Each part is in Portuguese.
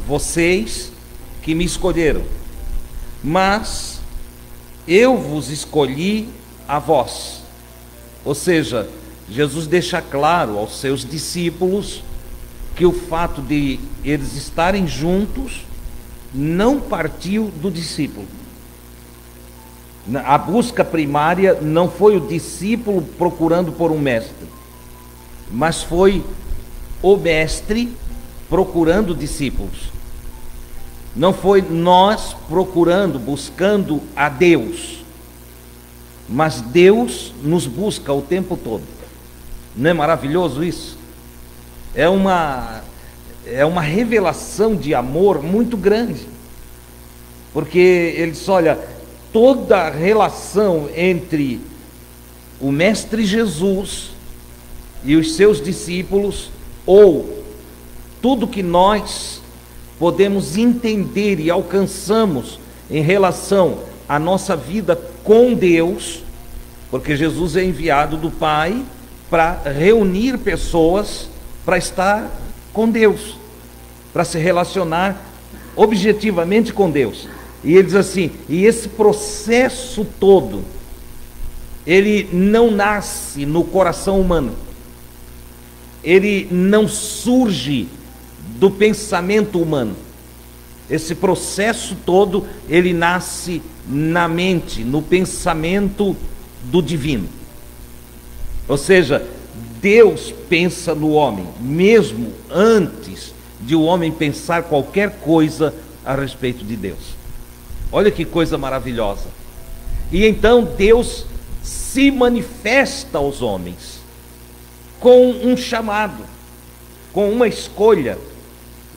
vocês que me escolheram, mas eu vos escolhi a vós. Ou seja, Jesus deixa claro aos seus discípulos que o fato de eles estarem juntos não partiu do discípulo. A busca primária não foi o discípulo procurando por um mestre, mas foi o mestre procurando discípulos. Não foi nós procurando, buscando a Deus, mas Deus nos busca o tempo todo. Não é maravilhoso isso? É uma revelação de amor muito grande, porque ele diz: olha, toda a relação entre o Mestre Jesus e os seus discípulos, ou tudo que nós podemos entender e alcançamos em relação à nossa vida com Deus, porque Jesus é enviado do Pai para reunir pessoas para estar com Deus, para se relacionar objetivamente com Deus. E ele diz assim: e esse processo todo, ele não nasce no coração humano, ele não surge do pensamento humano. Esse processo todo, ele nasce na mente, no pensamento do divino. Ou seja, Deus pensa no homem, mesmo antes de o homem pensar qualquer coisa a respeito de Deus. Olha que coisa maravilhosa. E então Deus se manifesta aos homens com um chamado, com uma escolha.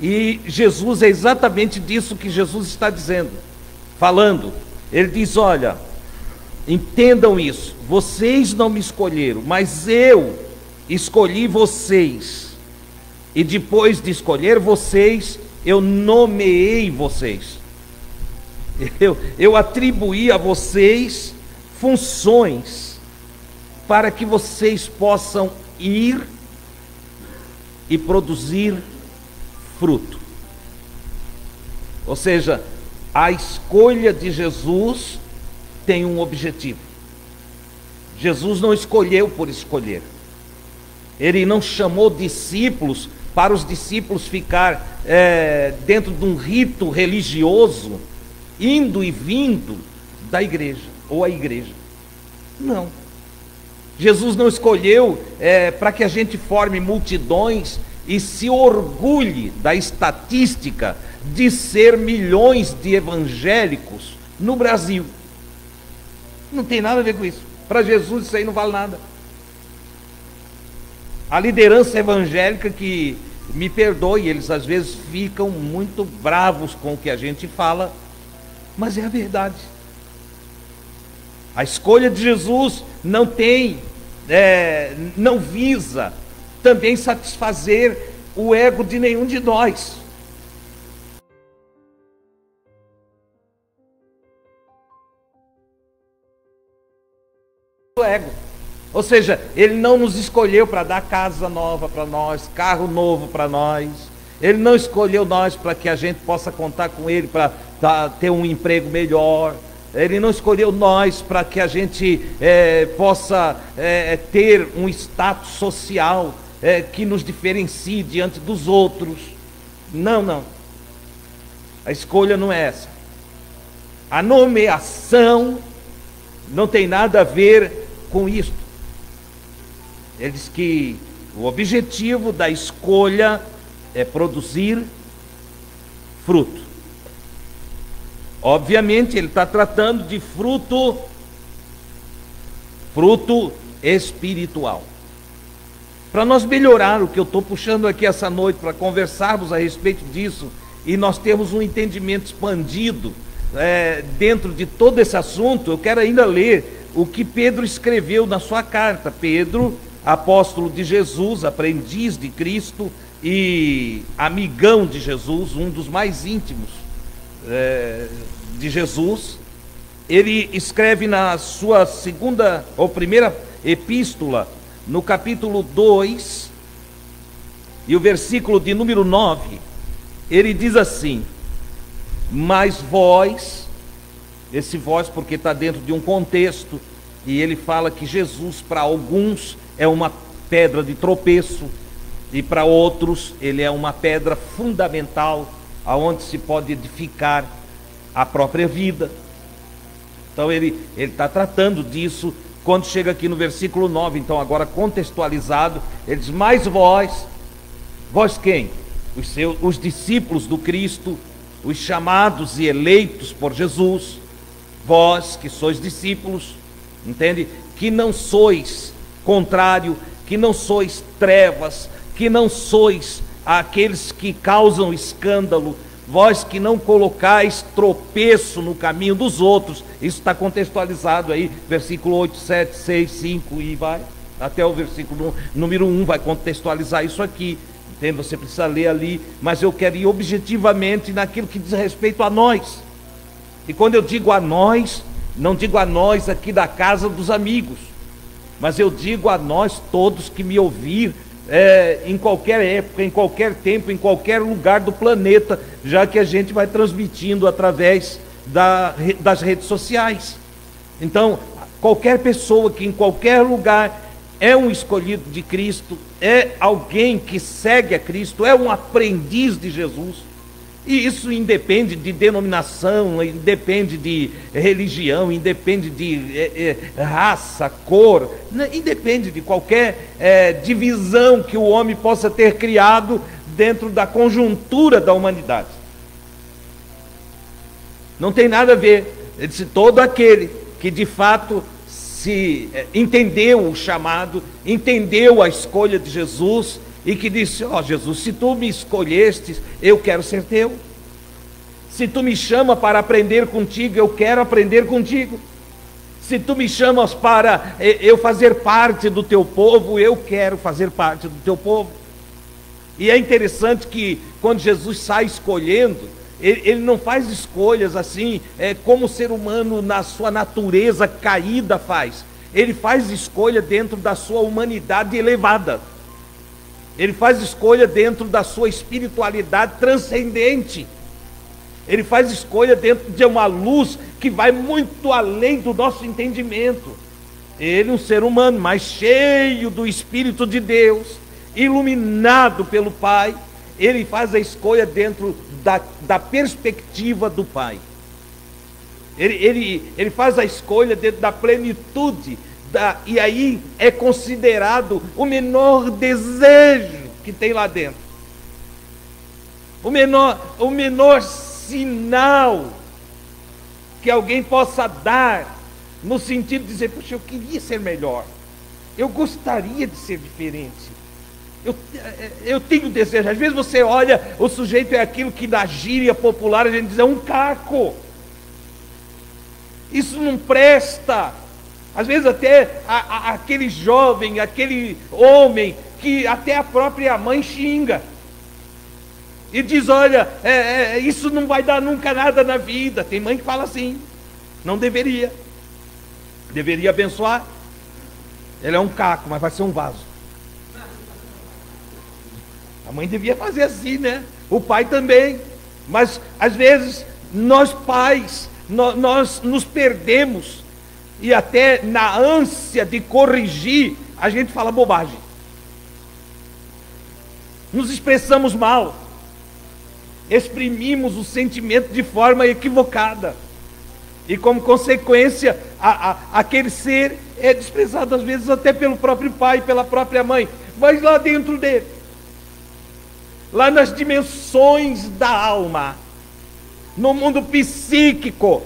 E Jesus, é exatamente disso que Jesus está dizendo, falando. Ele diz: olha, entendam isso, vocês não me escolheram, mas eu escolhi vocês, e depois de escolher vocês, eu nomeei vocês. Eu atribuí a vocês funções para que vocês possam ir e produzir fruto. Ou seja, a escolha de Jesus tem um objetivo. Jesus não escolheu por escolher. Ele não chamou discípulos para os discípulos ficar dentro de um rito religioso, indo e vindo da igreja, ou a igreja. Não. Jesus não escolheu para que a gente forme multidões e se orgulhe da estatística de ser milhões de evangélicos no Brasil. Não tem nada a ver com isso. Para Jesus isso aí não vale nada. A liderança evangélica, que me perdoe, eles às vezes ficam muito bravos com o que a gente fala, mas é a verdade. A escolha de Jesus não visa também satisfazer o ego de nenhum de nós. O ego. Ou seja, ele não nos escolheu para dar casa nova para nós, carro novo para nós. Ele não escolheu nós para que a gente possa contar com ele para ter um emprego melhor. Ele não escolheu nós para que a gente possa ter um status social que nos diferencie diante dos outros. Não, não. A escolha não é essa. A nomeação não tem nada a ver com isso. Ele diz que o objetivo da escolha é produzir fruto. Obviamente ele está tratando de fruto espiritual. Para nós melhorar o que eu estou puxando aqui essa noite, para conversarmos a respeito disso, e nós termos um entendimento expandido dentro de todo esse assunto, eu quero ainda ler o que Pedro escreveu na sua carta. Pedro, apóstolo de Jesus, aprendiz de Cristo e amigão de Jesus, um dos mais íntimos de Jesus, ele escreve na sua segunda ou primeira epístola, no capítulo 2, e o versículo de número 9, ele diz assim: mas vós, esse vós porque está dentro de um contexto, e ele fala que Jesus para alguns é uma pedra de tropeço, e para outros ele é uma pedra fundamental, aonde se pode edificar a própria vida. Então ele está tratando disso quando chega aqui no versículo 9, então agora contextualizado, ele diz: mas vós quem? Os discípulos do Cristo, os chamados e eleitos por Jesus, vós que sois discípulos, entende? Que não sois contrário, que não sois trevas, que não sois aqueles que causam escândalo, vós que não colocais tropeço no caminho dos outros. Isso está contextualizado aí, versículo 8, 7, 6, 5 e vai até o versículo número 1, vai contextualizar isso aqui. Entende? Você precisa ler ali, mas eu quero ir objetivamente naquilo que diz respeito a nós. E quando eu digo a nós, não digo a nós aqui da casa dos amigos, mas eu digo a nós todos que me ouvir em qualquer época, em qualquer tempo, em qualquer lugar do planeta, já que a gente vai transmitindo através das redes sociais. Então, qualquer pessoa que em qualquer lugar é um escolhido de Cristo, é alguém que segue a Cristo, é um aprendiz de Jesus. E isso independe de denominação, independe de religião, independe de raça, cor, independe de qualquer divisão que o homem possa ter criado dentro da conjuntura da humanidade. Não tem nada a ver. Ele disse: todo aquele que de fato se entendeu o chamado, entendeu a escolha de Jesus, e que disse: ó Jesus, se tu me escolhestes, eu quero ser teu. Se tu me chamas para aprender contigo, eu quero aprender contigo. Se tu me chamas para eu fazer parte do teu povo, eu quero fazer parte do teu povo. E é interessante que quando Jesus sai escolhendo, ele não faz escolhas assim, como o ser humano na sua natureza caída faz. Ele faz escolha dentro da sua humanidade elevada. Ele faz escolha dentro da sua espiritualidade transcendente. Ele faz escolha dentro de uma luz que vai muito além do nosso entendimento. Ele, um ser humano, mas cheio do Espírito de Deus, iluminado pelo Pai, ele faz a escolha dentro da perspectiva do Pai. Ele faz a escolha dentro da plenitude, e aí é considerado o menor desejo que tem lá dentro, o menor sinal que alguém possa dar, no sentido de dizer: puxa, eu queria ser melhor, eu gostaria de ser diferente, eu tenho desejo. Às vezes você olha, o sujeito é aquilo que na gíria popular a gente diz: é um caco, isso não presta. Às vezes até aquele jovem, aquele homem, que até a própria mãe xinga, e diz: olha, isso não vai dar nunca nada na vida. Tem mãe que fala assim, não deveria abençoar. Ele é um caco, mas vai ser um vaso. A mãe devia fazer assim, né? O pai também. Mas às vezes nós pais, nós nos perdemos, e até na ânsia de corrigir, a gente fala bobagem, nos expressamos mal, exprimimos o sentimento de forma equivocada, e como consequência aquele ser é desprezado às vezes até pelo próprio pai, pela própria mãe. Mas lá dentro dele, lá nas dimensões da alma, no mundo psíquico,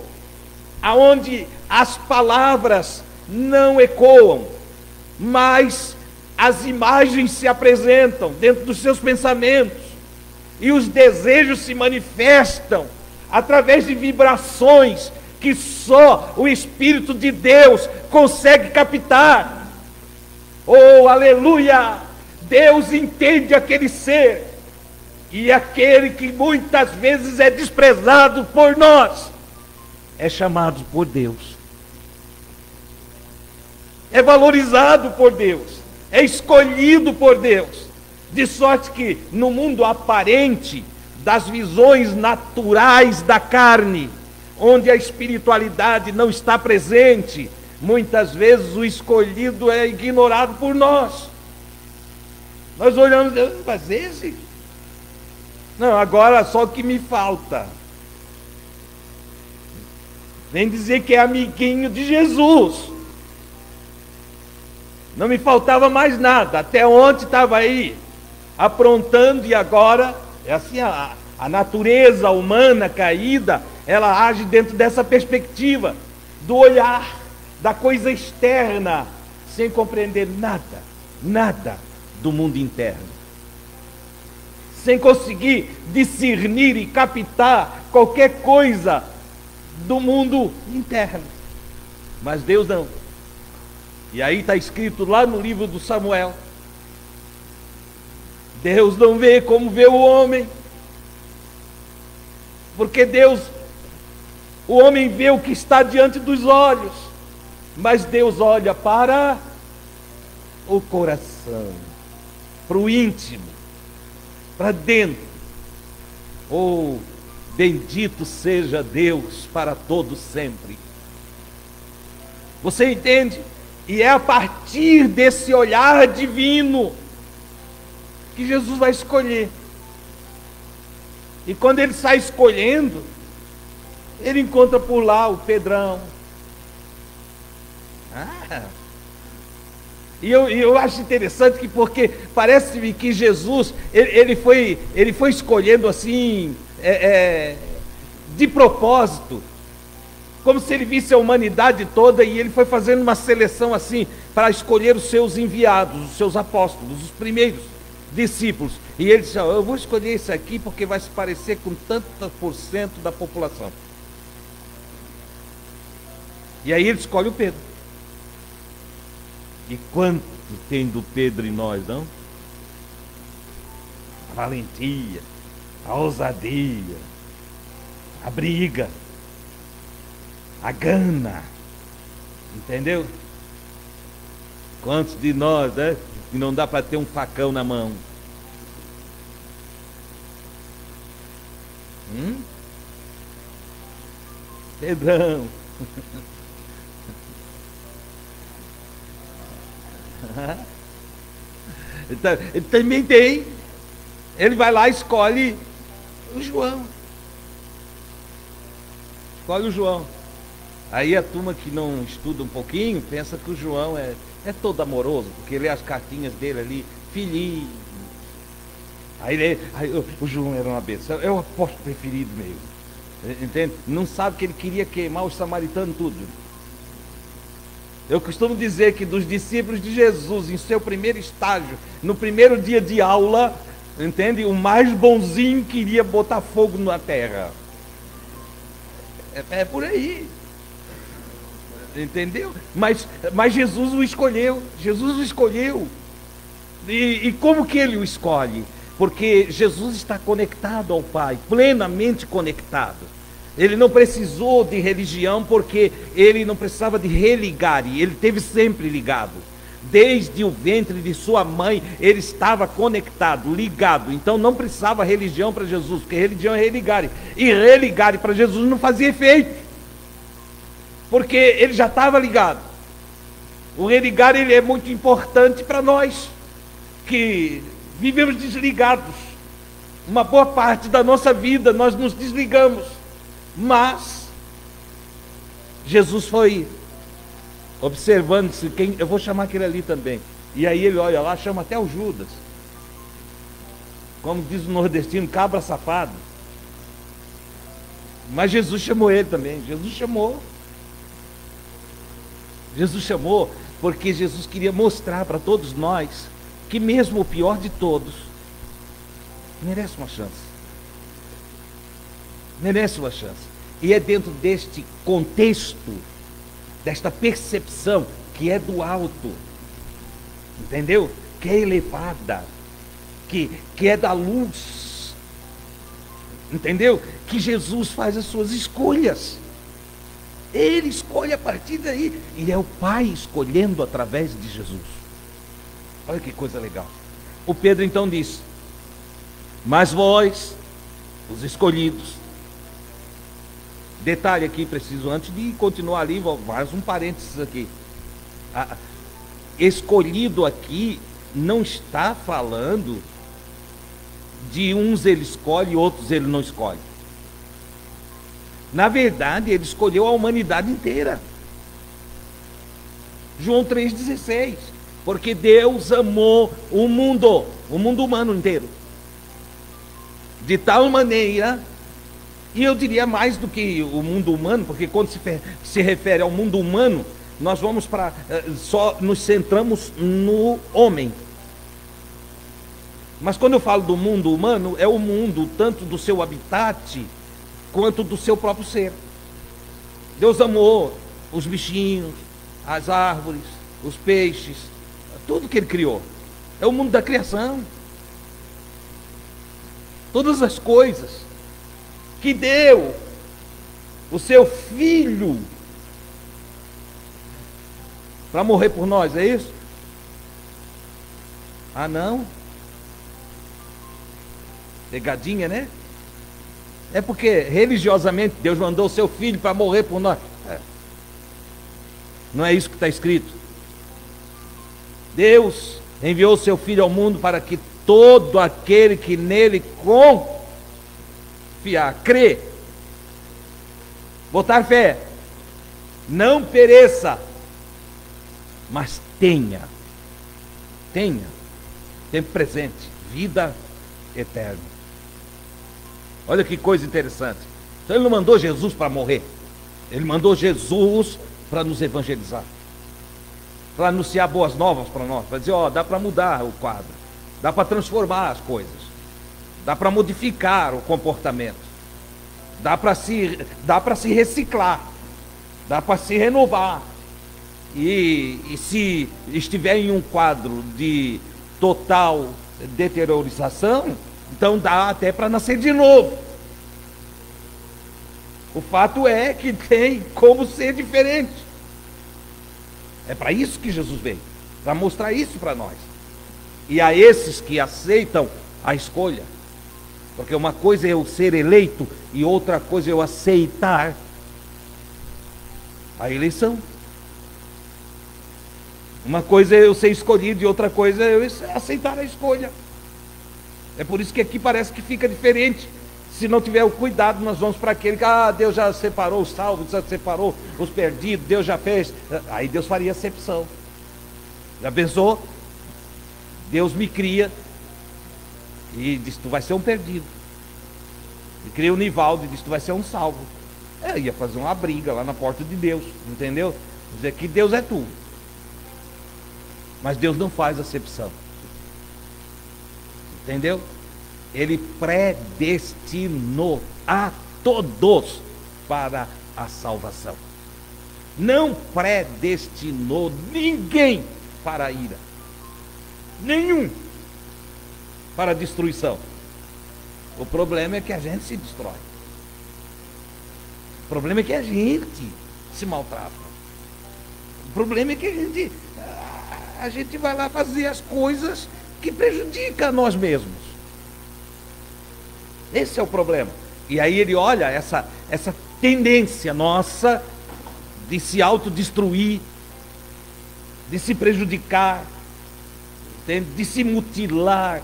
aonde as palavras não ecoam, mas as imagens se apresentam dentro dos seus pensamentos, e os desejos se manifestam através de vibrações que só o Espírito de Deus consegue captar. Oh, aleluia! Deus entende aquele ser, e aquele que muitas vezes é desprezado por nós, é chamado por Deus, é valorizado por Deus, é escolhido por Deus, de sorte que no mundo aparente das visões naturais da carne, onde a espiritualidade não está presente, muitas vezes o escolhido é ignorado por nós. Nós olhamos, mas esse? Não, agora só o que me falta. Vem dizer que é amiguinho de Jesus. Não me faltava mais nada. Até ontem estava aí, aprontando, e agora, é assim, a natureza humana caída, ela age dentro dessa perspectiva, do olhar, da coisa externa, sem compreender nada do mundo interno. Sem conseguir discernir e captar qualquer coisa do mundo interno. Mas Deus não. E aí está escrito lá no livro do Samuel: Deus não vê como vê o homem, porque o homem vê o que está diante dos olhos, mas Deus olha para o coração, para o íntimo, para dentro. Oh, bendito seja Deus para todo sempre. Você entende? E é a partir desse olhar divino que Jesus vai escolher. E quando ele sai escolhendo, ele encontra por lá o Pedrão. E eu acho interessante que, porque parece-me que Jesus, ele foi escolhendo assim, de propósito, como se ele visse a humanidade toda, e ele foi fazendo uma seleção assim, para escolher os seus enviados, os seus apóstolos, os primeiros discípulos. E ele disse: eu vou escolher esse aqui porque vai se parecer com tanto % da população. E aí ele escolhe o Pedro. E quanto tem do Pedro em nós, não? A valentia, a ousadia, a briga, a gana, entendeu? Quantos de nós, né, que não dá para ter um facão na mão? Pedrão. Ele também tem. Ele vai lá e escolhe o João. Escolhe o João. Aí a turma que não estuda um pouquinho pensa que o João é todo amoroso, porque lê as cartinhas dele ali, filhinho. Aí o João era uma benção, é o apóstolo preferido mesmo. Entende? Não sabe que ele queria queimar os samaritanos tudo. Eu costumo dizer que dos discípulos de Jesus, em seu primeiro estágio, no primeiro dia de aula, entende? O mais bonzinho queria botar fogo na terra. É por aí. Entendeu? Mas Jesus o escolheu. Jesus o escolheu. E como que ele o escolhe? Porque Jesus está conectado ao Pai, plenamente conectado. Ele não precisou de religião, porque ele não precisava de religar, e ele esteve sempre ligado. Desde o ventre de sua mãe, ele estava conectado, ligado. Então não precisava religião para Jesus, porque religião é religar. E religar para Jesus não fazia efeito, porque ele já estava ligado. O religar, ele é muito importante para nós, que vivemos desligados. Uma boa parte da nossa vida nós nos desligamos. Mas Jesus foi observando-se, eu vou chamar aquele ali também. E aí ele olha lá, chama até o Judas. Como diz o nordestino, cabra safado. Mas Jesus chamou ele também. Jesus chamou porque Jesus queria mostrar para todos nós que mesmo o pior de todos merece uma chance. Merece uma chance. E é dentro deste contexto, desta percepção que é do alto, entendeu? Que é elevada, que é da luz, entendeu? Que Jesus faz as suas escolhas. Ele escolhe a partir daí, e é o Pai escolhendo através de Jesus. Olha que coisa legal. O Pedro então diz: mas vós os escolhidos. Detalhe aqui, preciso, antes de continuar ali, mais um parênteses aqui. Escolhido aqui não está falando de uns ele escolhe e outros ele não escolhe. Na verdade, ele escolheu a humanidade inteira. João 3,16. Porque Deus amou o mundo humano inteiro. De tal maneira, e eu diria mais do que o mundo humano, porque quando se refere ao mundo humano, nós vamos para, só nos centramos no homem. Mas quando eu falo do mundo humano, é o mundo tanto do seu habitat, quanto do seu próprio ser. Deus amou os bichinhos, as árvores, os peixes, tudo que Ele criou. É o mundo da criação. Todas as coisas que deu o seu Filho para morrer por nós, é isso? Ah, não? Pegadinha, né? É porque religiosamente Deus mandou o seu Filho para morrer por nós. Não é isso que está escrito. Deus enviou o seu Filho ao mundo para que todo aquele que nele confiar, crer, botar fé, não pereça, mas tenha tempo presente, vida eterna. Olha que coisa interessante. Então Ele não mandou Jesus para morrer, Ele mandou Jesus para nos evangelizar, para anunciar boas novas para nós, para dizer, ó, dá para mudar o quadro, dá para transformar as coisas, dá para modificar o comportamento, dá para se reciclar, dá para se renovar. E se estiver em um quadro de total deteriorização, então dá até para nascer de novo. O fato é que tem como ser diferente. É para isso que Jesus veio, para mostrar isso para nós. E a esses que aceitam a escolha, porque uma coisa é eu ser eleito e outra coisa é eu aceitar a eleição. Uma coisa é eu ser escolhido e outra coisa é eu aceitar a escolha. É por isso que aqui parece que fica diferente. Se não tiver o cuidado, nós vamos para aquele que, Deus já separou os salvos, já separou os perdidos, Deus já fez. Aí Deus faria acepção. Já pensou? Deus me cria e diz, tu vai ser um perdido. E cria o Nivaldo e diz, tu vai ser um salvo. Ia fazer uma briga lá na porta de Deus, entendeu? Dizer que Deus é tu. Mas Deus não faz acepção. Entendeu? Ele predestinou a todos para a salvação. Não predestinou ninguém para a ira. Nenhum para a destruição. O problema é que a gente se destrói. O problema é que a gente se maltrata. O problema é que a gente vai lá fazer as coisas que prejudicam a nós mesmos. Esse é o problema. E aí ele olha essa tendência nossa de se autodestruir, de se prejudicar, de se mutilar,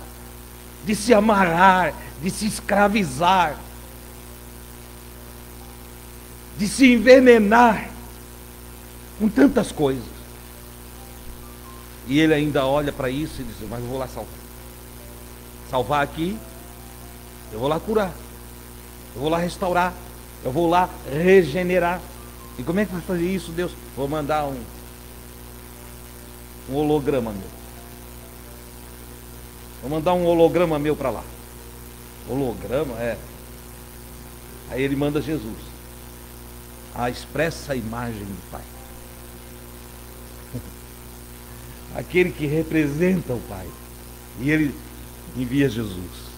de se amarrar, de se escravizar, de se envenenar com tantas coisas. E ele ainda olha para isso e diz, mas eu vou lá salvar. Salvar aqui, eu vou lá curar, eu vou lá restaurar, eu vou lá regenerar. E como é que vai fazer isso, Deus? Vou mandar um holograma meu. Vou mandar um holograma meu para lá. Holograma, Aí ele manda Jesus, a expressa imagem do Pai. Aquele que representa o Pai. E ele envia Jesus.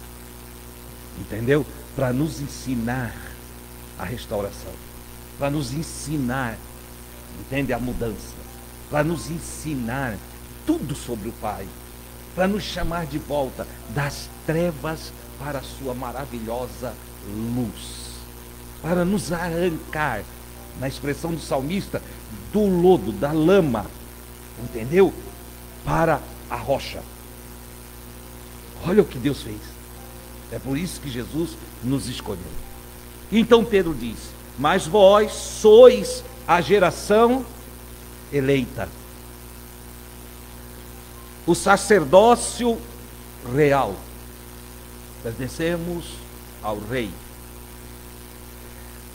Entendeu? Para nos ensinar a restauração. Para nos ensinar, entende? A mudança. Para nos ensinar tudo sobre o Pai. Para nos chamar de volta das trevas para a sua maravilhosa luz, para nos arrancar, na expressão do salmista, do lodo, da lama, entendeu? Para a rocha. Olha o que Deus fez. É por isso que Jesus nos escolheu. Então Pedro diz: mas vós sois a geração eleita, o sacerdócio real, pertencemos ao Rei,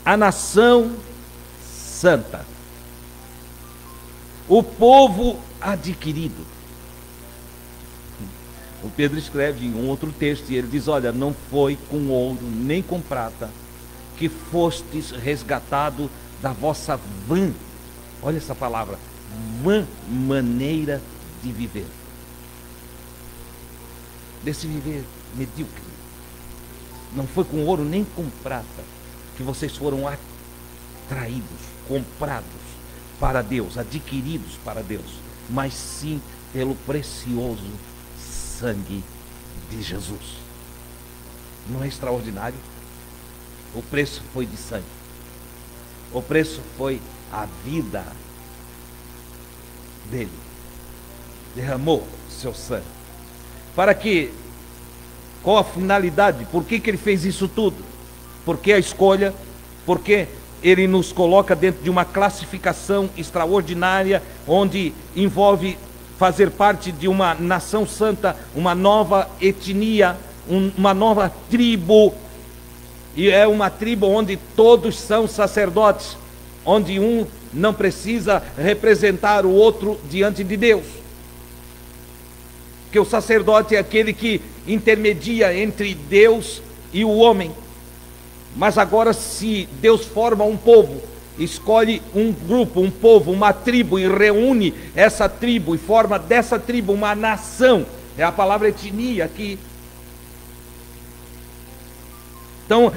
a nação santa, o povo adquirido. O Pedro escreve em um outro texto e ele diz: olha, não foi com ouro nem com prata que fostes resgatado da vossa vã, olha essa palavra, vã maneira de viver, desse viver medíocre. Não foi com ouro nem com prata que vocês foram atraídos, comprados para Deus, adquiridos para Deus, mas sim pelo precioso sangue de Jesus. Não é extraordinário? O preço foi de sangue. O preço foi a vida dele. Derramou seu sangue. Para que? Qual a finalidade? Por que ele fez isso tudo? Por que a escolha? Porque ele nos coloca dentro de uma classificação extraordinária, onde envolve fazer parte de uma nação santa, uma nova etnia, uma nova tribo. E é uma tribo onde todos são sacerdotes, onde um não precisa representar o outro diante de Deus. Porque o sacerdote é aquele que intermedia entre Deus e o homem. Mas agora, se Deus forma um povo, escolhe um grupo, um povo, uma tribo, e reúne essa tribo, e forma dessa tribo uma nação, é a palavra etnia aqui. Então,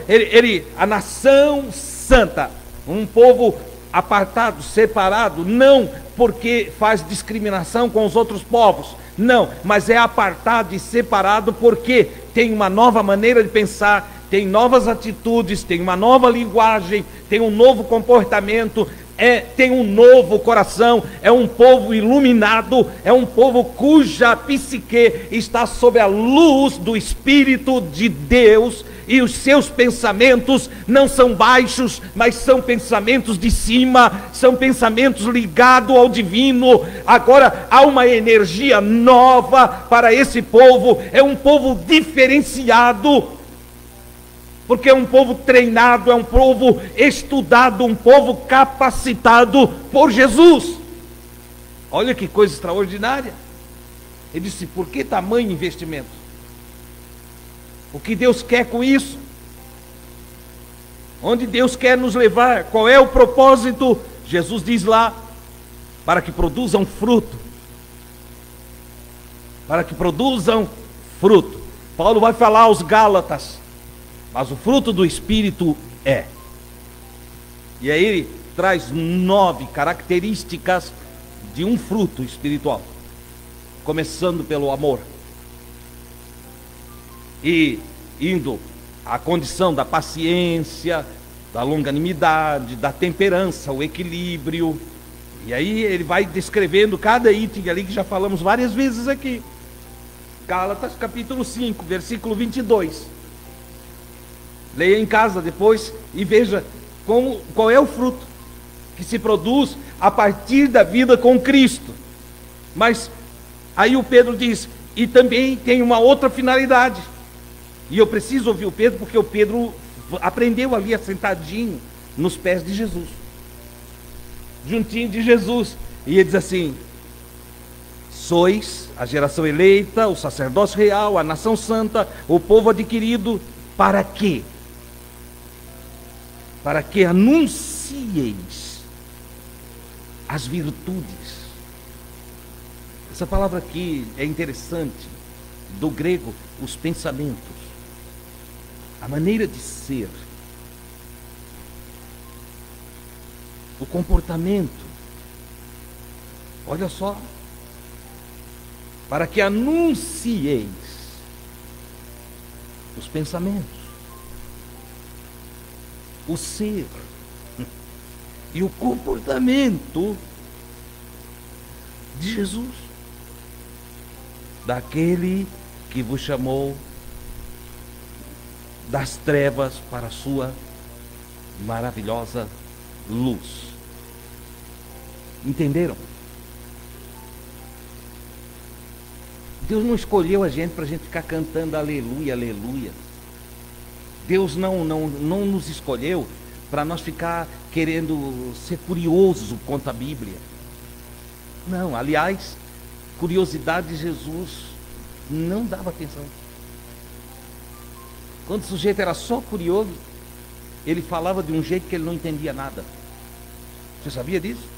a nação santa, um povo apartado, separado, não porque faz discriminação com os outros povos, não, mas é apartado e separado porque tem uma nova maneira de pensar, tem novas atitudes, tem uma nova linguagem, tem um novo comportamento, tem um novo coração, é um povo iluminado, é um povo cuja psique está sob a luz do Espírito de Deus, e os seus pensamentos não são baixos, mas são pensamentos de cima, são pensamentos ligados ao divino. Agora há uma energia nova para esse povo, é um povo diferenciado, porque é um povo treinado, é um povo estudado, um povo capacitado por Jesus. Olha que coisa extraordinária. Ele disse: por que tamanho investimento? O que Deus quer com isso? Onde Deus quer nos levar? Qual é o propósito? Jesus diz lá: para que produzam fruto. Para que produzam fruto. Paulo vai falar aos Gálatas: mas o fruto do Espírito é. E aí ele traz 9 características de um fruto espiritual, começando pelo amor, e indo à condição da paciência, da longanimidade, da temperança, o equilíbrio. E aí ele vai descrevendo cada item ali que já falamos várias vezes aqui. Gálatas capítulo 5, versículo 22. Leia em casa depois e veja qual é o fruto que se produz a partir da vida com Cristo. Mas aí o Pedro diz: e também tem uma outra finalidade. E eu preciso ouvir o Pedro, porque o Pedro aprendeu ali sentadinho nos pés de Jesus, juntinho de Jesus. E ele diz assim: sois a geração eleita, o sacerdócio real, a nação santa, o povo adquirido. Para quê? Para que anuncieis as virtudes. Essa palavra aqui é interessante, do grego, os pensamentos, a maneira de ser, o comportamento. Olha só, para que anuncieis os pensamentos. o ser e o comportamento de Jesus, daquele que vos chamou das trevas para a sua maravilhosa luz. Entenderam? Deus não escolheu a gente para a gente ficar cantando aleluia, aleluia. Deus não nos escolheu para nós ficar querendo ser curioso quanto à Bíblia. Não, aliás, curiosidade de Jesus não dava atenção. Quando o sujeito era só curioso, ele falava de um jeito que ele não entendia nada. Você sabia disso?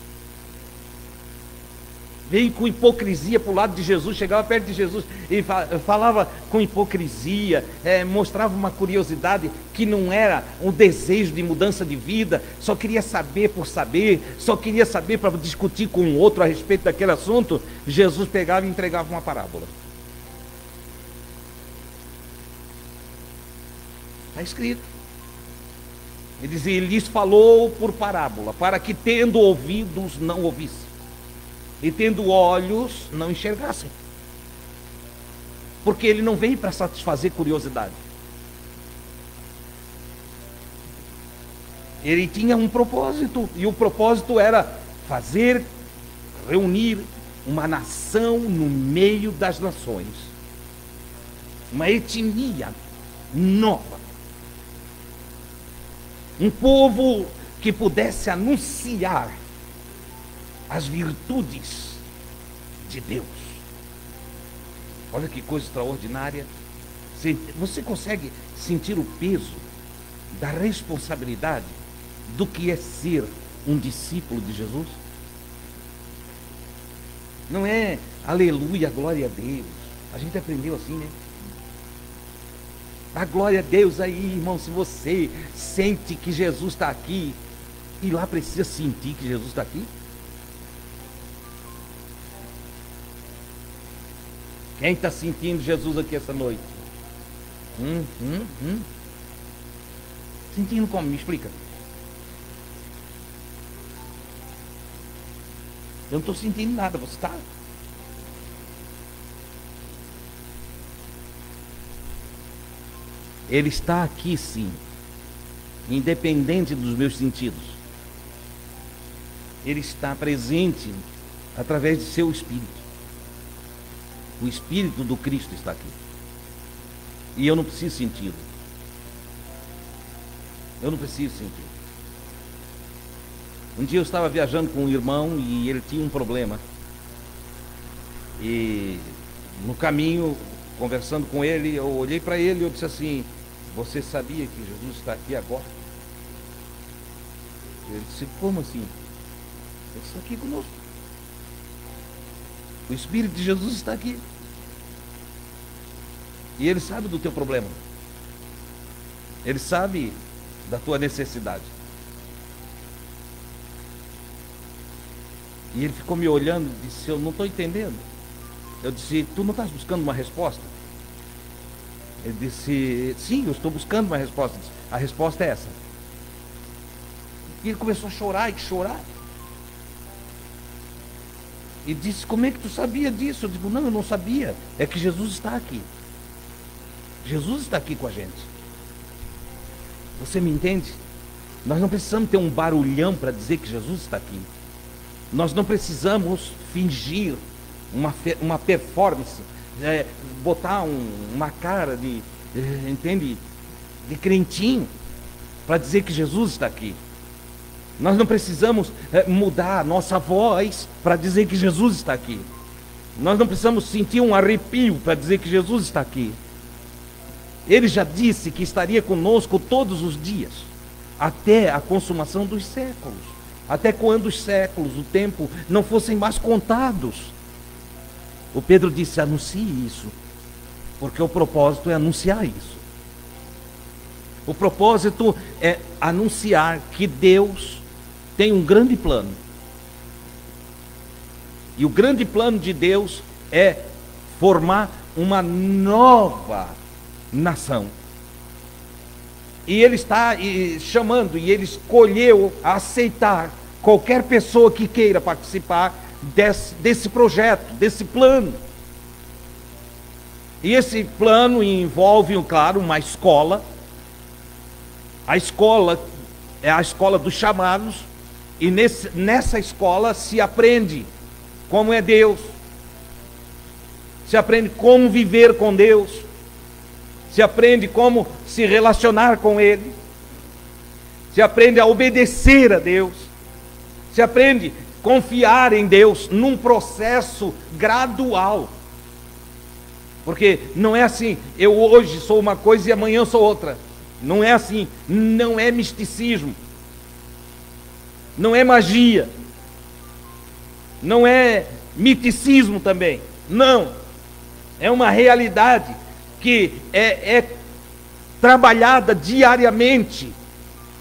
Veio com hipocrisia para o lado de Jesus, chegava perto de Jesus e falava com hipocrisia, mostrava uma curiosidade que não era um desejo de mudança de vida, só queria saber por saber, só queria saber para discutir com o outro a respeito daquele assunto. Jesus pegava e entregava uma parábola. Está escrito. Ele dizia, ele lhes falou por parábola, para que tendo ouvidos não ouvissem, e tendo olhos não enxergassem. Porque ele não veio para satisfazer curiosidade. Ele tinha um propósito, e o propósito era reunir uma nação no meio das nações, uma etnia nova, um povo que pudesse anunciar as virtudes de Deus. Olha que coisa extraordinária. Você consegue sentir o peso da responsabilidade do que é ser um discípulo de Jesus? Não é aleluia, glória a Deus. A gente aprendeu assim, né? A glória a Deus aí, irmão. Se você sente que Jesus está aqui, e lá precisa sentir que Jesus está aqui. Quem está sentindo Jesus aqui essa noite? Sentindo como? Me explica. Eu não estou sentindo nada, você está? Ele está aqui sim, independente dos meus sentidos. Ele está presente através de seu Espírito. O Espírito do Cristo está aqui. E eu não preciso senti-lo. Eu não preciso sentir. Um dia eu estava viajando com um irmão e ele tinha um problema. E no caminho, conversando com ele, eu olhei para ele e eu disse assim: você sabia que Jesus está aqui agora? Ele disse: como assim? Ele está aqui conosco. O Espírito de Jesus está aqui. E Ele sabe do teu problema. Ele sabe da tua necessidade. E ele ficou me olhando e disse: eu não estou entendendo. Eu disse: tu não estás buscando uma resposta? Ele disse: sim, eu estou buscando uma resposta. Disse, a resposta é essa. E ele começou a chorar e chorar. E disse: como é que tu sabia disso? Eu digo: não, eu não sabia. É que Jesus está aqui. Jesus está aqui com a gente. Você me entende? Nós não precisamos ter um barulhão para dizer que Jesus está aqui. Nós não precisamos fingir uma performance, botar uma cara de, entende? De crentinho para dizer que Jesus está aqui. Nós não precisamos mudar a nossa voz para dizer que Jesus está aqui. Nós não precisamos sentir um arrepio para dizer que Jesus está aqui. Ele já disse que estaria conosco todos os dias, até a consumação dos séculos, até quando os séculos, o tempo, não fossem mais contados. O Pedro disse: anuncie isso, porque o propósito é anunciar isso. O propósito é anunciar que Deus tem um grande plano. E o grande plano de Deus é formar uma nova nação. E Ele está chamando, e Ele escolheu aceitar qualquer pessoa que queira participar desse projeto, desse plano. E esse plano envolve, claro, uma escola. A escola é a escola dos chamados, e nessa escola se aprende como é Deus, se aprende como viver com Deus, se aprende como se relacionar com Ele, se aprende a obedecer a Deus, se aprende a confiar em Deus num processo gradual. Porque não é assim, eu hoje sou uma coisa e amanhã eu sou outra. Não é assim, não é misticismo, não é magia, não é miticismo também, não. É uma realidade que é trabalhada diariamente,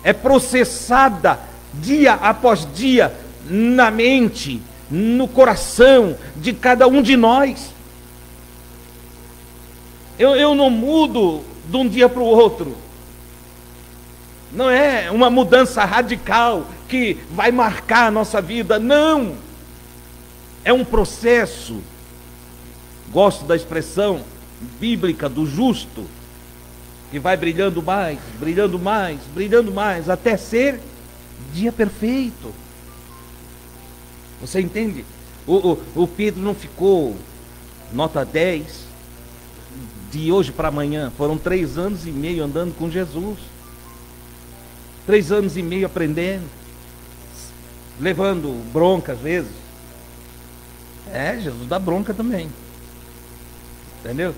é processada dia após dia na mente, no coração de cada um de nós. Eu não mudo de um dia para o outro. Não é uma mudança radical que vai marcar a nossa vida, não. É um processo. Gosto da expressão bíblica do justo, que vai brilhando mais, brilhando mais, brilhando mais, até ser dia perfeito. Você entende? O Pedro não ficou nota 10 de hoje para amanhã. Foram 3 anos e meio andando com Jesus. 3 anos e meio aprendendo, levando bronca às vezes. Jesus dá bronca também. Entendeu?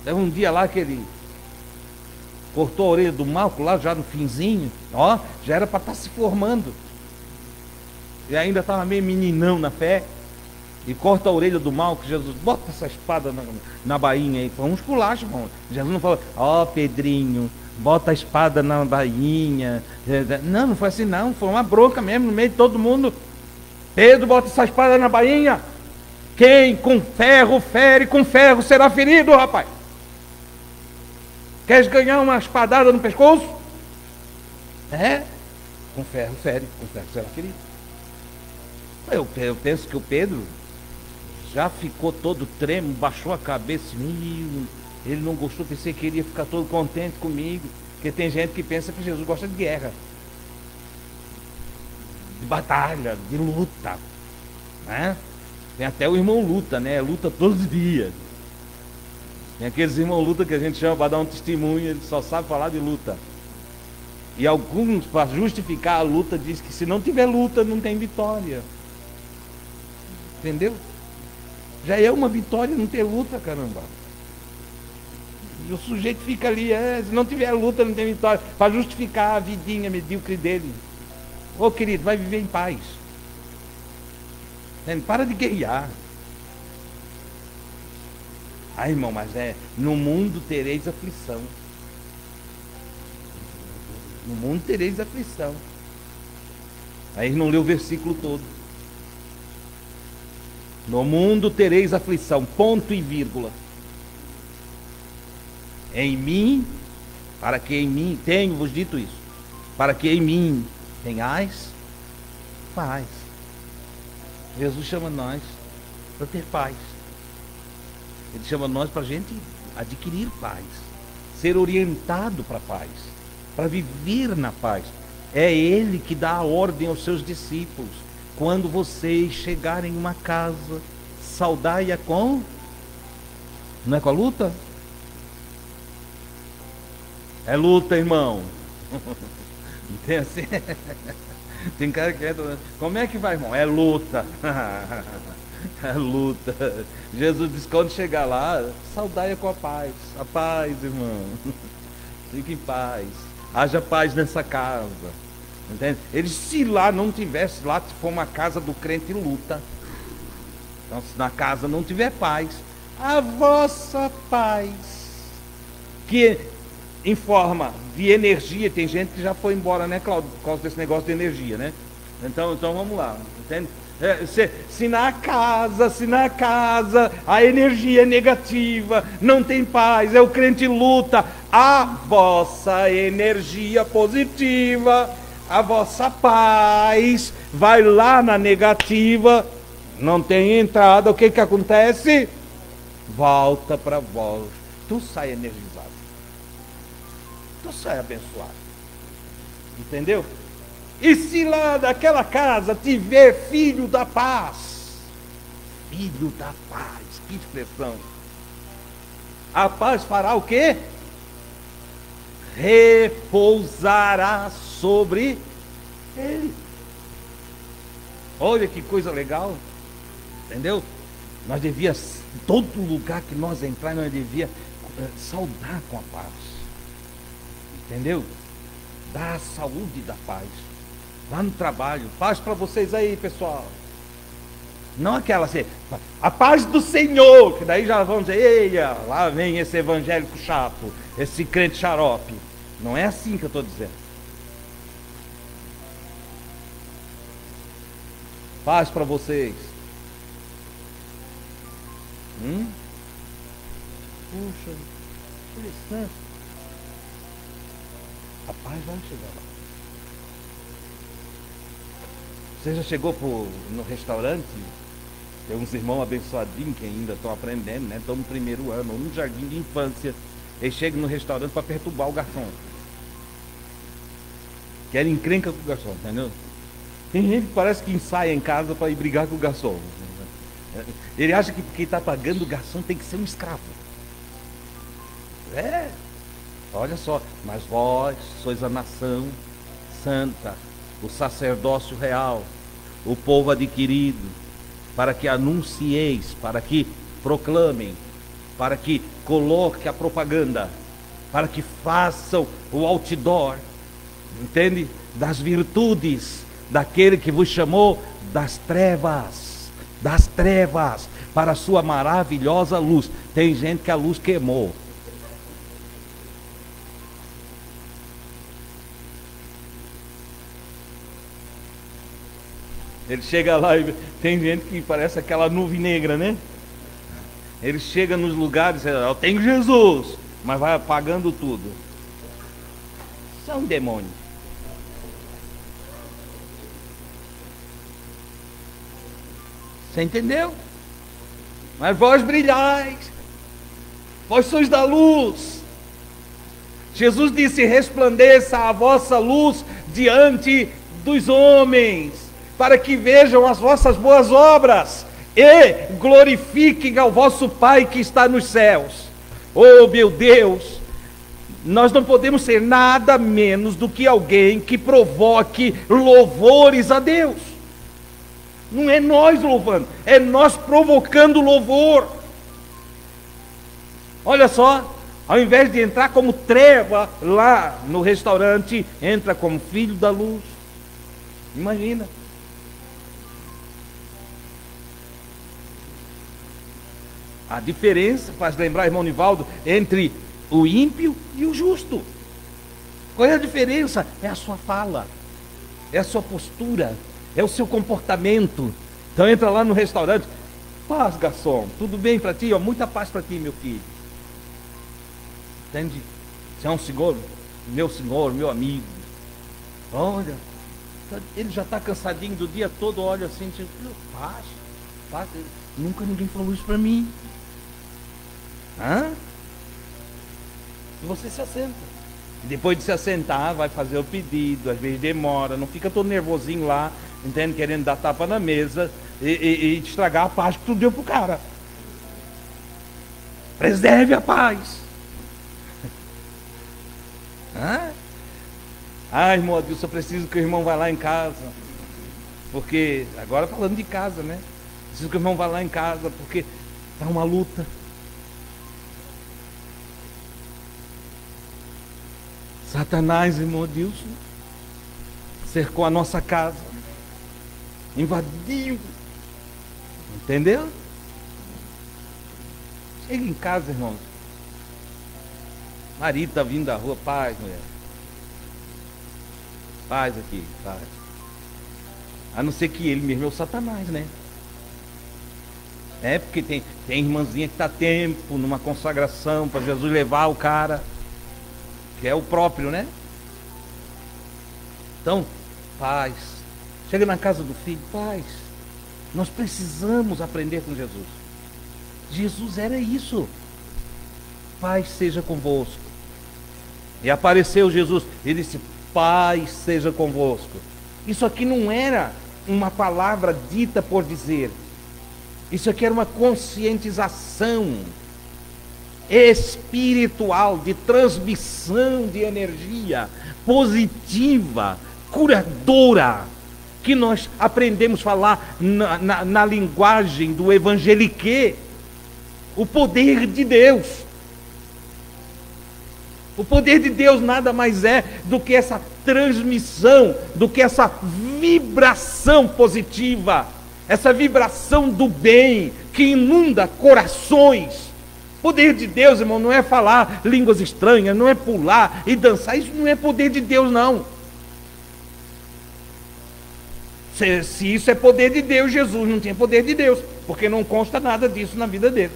Teve um dia lá que ele cortou a orelha do Malco, lá já no finzinho, já era para estar se formando. E ainda estava meio meninão na fé. E corta a orelha do Malco. Jesus, bota essa espada na bainha aí. Foi um esculacho, irmão. Jesus não falou, Pedrinho, bota a espada na bainha. Não, não foi assim não, foi uma bronca mesmo no meio de todo mundo. Pedro, bota essa espada na bainha. Quem com ferro fere, com ferro será ferido, rapaz. Queres ganhar uma espadada no pescoço? Com ferro fere, com ferro será ferido. Eu penso que o Pedro já ficou todo tremo, baixou a cabeça. Ele não gostou, pensei que ele ia ficar todo contente comigo. Porque tem gente que pensa que Jesus gosta de guerra, de batalha, de luta, né? Tem até o irmão luta, né? Luta todos os dias. Tem aqueles irmãos luta que a gente chama para dar um testemunho, ele só sabe falar de luta. E alguns, para justificar a luta, diz que se não tiver luta, não tem vitória. Entendeu? Já é uma vitória não ter luta, caramba. E o sujeito fica ali, se não tiver luta, não tem vitória, para justificar a vidinha medíocre dele. Ô querido, vai viver em paz. Para de guerrear. Irmão, mas no mundo tereis aflição. No mundo tereis aflição. Aí não leu o versículo todo. No mundo tereis aflição, ponto e vírgula. Em mim, para que em mim, tenho-vos dito isso, para que em mim tenhais paz. Jesus chama nós para ter paz. Ele chama nós para a gente adquirir paz, ser orientado para a paz, para viver na paz. É Ele que dá a ordem aos seus discípulos. Quando vocês chegarem em uma casa, saudai-a com... Não é com a luta? É luta, irmão. Não tem assim? Tem cara que entra... Como é que vai, irmão? É luta. É luta. Jesus diz que quando chegar lá, saudai-a com a paz. A paz, irmão. Fique em paz. Haja paz nessa casa. Entende? Ele, se lá não tivesse, lá se for uma casa do crente, luta. Então, se na casa não tiver paz, a vossa paz, que em forma de energia, tem gente que já foi embora, né, Cláudio, por causa desse negócio de energia, né? Então vamos lá, entende? Se na casa a energia é negativa, não tem paz, o crente luta, a vossa energia positiva, a vossa paz vai lá na negativa, não tem entrada, o que acontece? Volta para vós, tu sai energizado, tu sai abençoado, entendeu? E se lá daquela casa tiver filho da paz, que expressão, a paz fará o quê? Repousará sobre ele. Olha que coisa legal, entendeu? Nós devíamos, em todo lugar que nós entrarmos, nós devíamos saudar com a paz, entendeu? Dar a saúde da paz. Lá no trabalho, paz para vocês aí, pessoal. Não aquela assim, a paz do Senhor, que daí já vão dizer, eia, lá vem esse evangélico chato, esse crente xarope. Não é assim que eu estou dizendo. Paz para vocês. Puxa, interessante. A paz vai chegar lá. Você já chegou no restaurante? Tem uns irmãos abençoadinhos que ainda estão aprendendo, né? Estão no primeiro ano, ou no jardim de infância. Eles chegam no restaurante para perturbar o garçom. Querem encrenca com o garçom, entendeu? Tem gente que parece que ensaia em casa para ir brigar com o garçom. Ele acha que porque está pagando o garçom tem que ser um escravo. Olha só, mas vós sois a nação santa, o sacerdócio real, o povo adquirido, para que anuncieis, para que proclamem, para que coloque a propaganda, para que façam o outdoor, entende? Das virtudes daquele que vos chamou das trevas, para a sua maravilhosa luz. Tem gente que a luz queimou. Ele chega lá e tem gente que parece aquela nuvem negra, né? Ele chega nos lugares e diz, eu tenho Jesus, mas vai apagando tudo. Isso é um demônio. Você entendeu? Mas vós brilhais, vós sois da luz. Jesus disse, resplandeça a vossa luz diante dos homens, para que vejam as vossas boas obras e glorifiquem ao vosso Pai que está nos céus. Oh meu Deus, nós não podemos ser nada menos do que alguém que provoque louvores a Deus. Não é nós louvando, é nós provocando louvor. Olha só, ao invés de entrar como treva lá no restaurante, entra como filho da luz. Imagina. A diferença, faz lembrar, irmão Nivaldo, entre o ímpio e o justo. Qual é a diferença? É a sua fala, é a sua postura, é o seu comportamento. Então entra lá no restaurante, paz, garçom, tudo bem para ti? Muita paz para ti, meu filho. Entende? Você é um senhor, meu amigo. Olha, ele já está cansadinho do dia todo, olha assim, tipo, paz. Nunca ninguém falou isso para mim. E você se assenta. E depois de se assentar, vai fazer o pedido, às vezes demora, não fica todo nervosinho lá, entende? Querendo dar tapa na mesa e estragar a paz que tu deu pro cara. Preserve a paz. Irmão Adilson, eu preciso que o irmão vá lá em casa. Porque, agora falando de casa, né? Preciso que o irmão vá lá em casa, porque está uma luta. Satanás, irmão Adilson, cercou a nossa casa, invadiu. Entendeu? Chega em casa, irmão. Marido está vindo da rua, paz, mulher. Paz aqui, paz. A não ser que ele mesmo é o Satanás, né? É, porque tem irmãzinha que está tempo numa consagração para Jesus levar o cara, que é o próprio, né? Então, paz. Chega na casa do filho, paz. Nós precisamos aprender com Jesus. Jesus era isso. Paz seja convosco. E apareceu Jesus e disse, paz seja convosco. Isso aqui não era uma palavra dita por dizer. Isso aqui era uma conscientização espiritual, de transmissão de energia positiva, curadora, que nós aprendemos a falar na linguagem do evangelique. O poder de Deus. O poder de Deus nada mais é do que essa transmissão, do que essa vibração positiva, essa vibração do bem que inunda corações. Poder de Deus, irmão, não é falar línguas estranhas, não é pular e dançar, isso não é poder de Deus, não. Se isso é poder de Deus, Jesus não tinha poder de Deus, porque não consta nada disso na vida dele.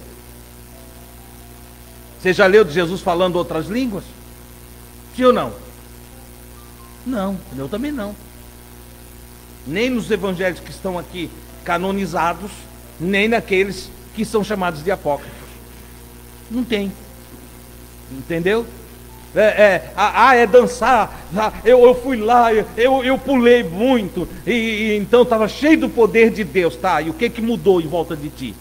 Você já leu de Jesus falando outras línguas? Sim ou não? Não, eu também não. Nem nos evangelhos que estão aqui canonizados, nem naqueles que são chamados de apócrifos. Não tem. Entendeu? É dançar. Eu fui lá, eu pulei muito, e então estava cheio do poder de Deus, tá? E o que mudou em volta de ti?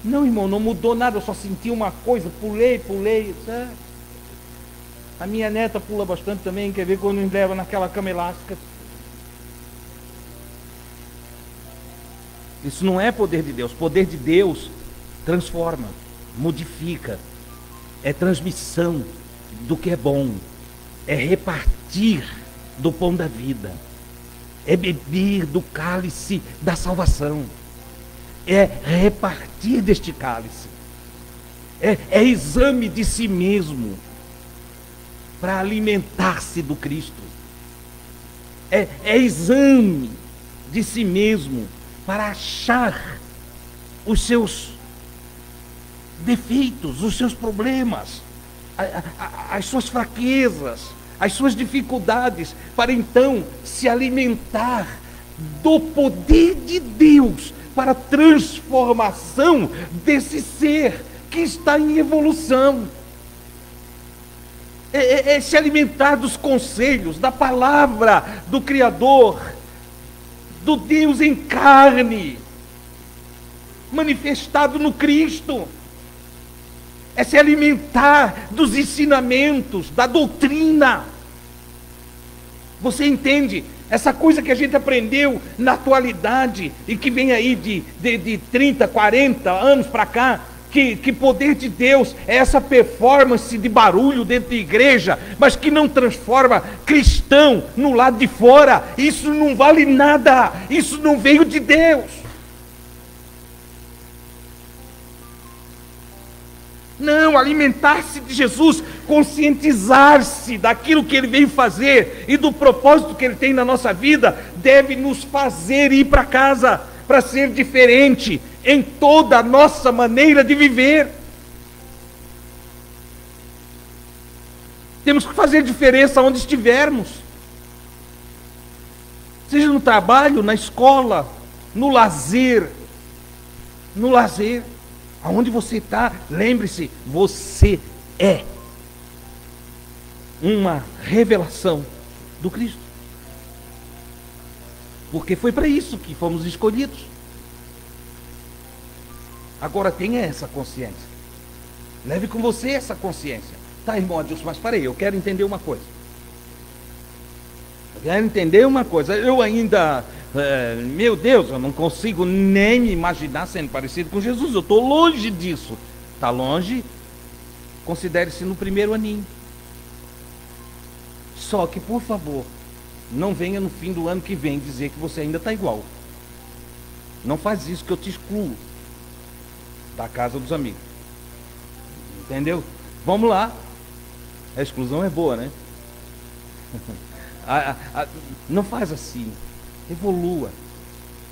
Não, irmão, não mudou nada, eu só senti uma coisa, pulei, certo? A minha neta pula bastante também, quer ver quando me leva naquela cama elástica. Isso não é poder de Deus. Poder de Deus transforma, modifica, é transmissão do que é bom, é repartir do pão da vida, é beber do cálice da salvação, é repartir deste cálice, é exame de si mesmo para alimentar-se do Cristo, é exame de si mesmo para achar os seus defeitos, os seus problemas, as suas fraquezas, as suas dificuldades, para então se alimentar do poder de Deus para a transformação desse ser que está em evolução. É se alimentar dos conselhos, da palavra do Criador, do Deus em carne, manifestado no Cristo. É se alimentar dos ensinamentos, da doutrina. Você entende? Essa coisa que a gente aprendeu na atualidade e que vem aí de 30, 40 anos para cá, que poder de Deus é essa performance de barulho dentro da igreja, mas que não transforma cristão no lado de fora. Isso não vale nada, isso não veio de Deus. Não, alimentar-se de Jesus, conscientizar-se daquilo que Ele veio fazer e do propósito que Ele tem na nossa vida, deve nos fazer ir para casa, para ser diferente em toda a nossa maneira de viver. Temos que fazer diferença onde estivermos, seja no trabalho, na escola, no lazer, aonde você está, lembre-se, você é uma revelação do Cristo, porque foi para isso que fomos escolhidos. Agora tenha essa consciência, leve com você essa consciência. Tá, irmão Adilson, mas parei, eu quero entender uma coisa. Eu ainda, meu Deus, eu não consigo nem me imaginar sendo parecido com Jesus. Eu estou longe disso. Está longe? Considere-se no primeiro aninho. Só que, por favor, não venha no fim do ano que vem dizer que você ainda está igual. Não faz isso, que eu te excluo da casa dos amigos. Entendeu? Vamos lá. A exclusão é boa, né? Não faz assim. Evolua.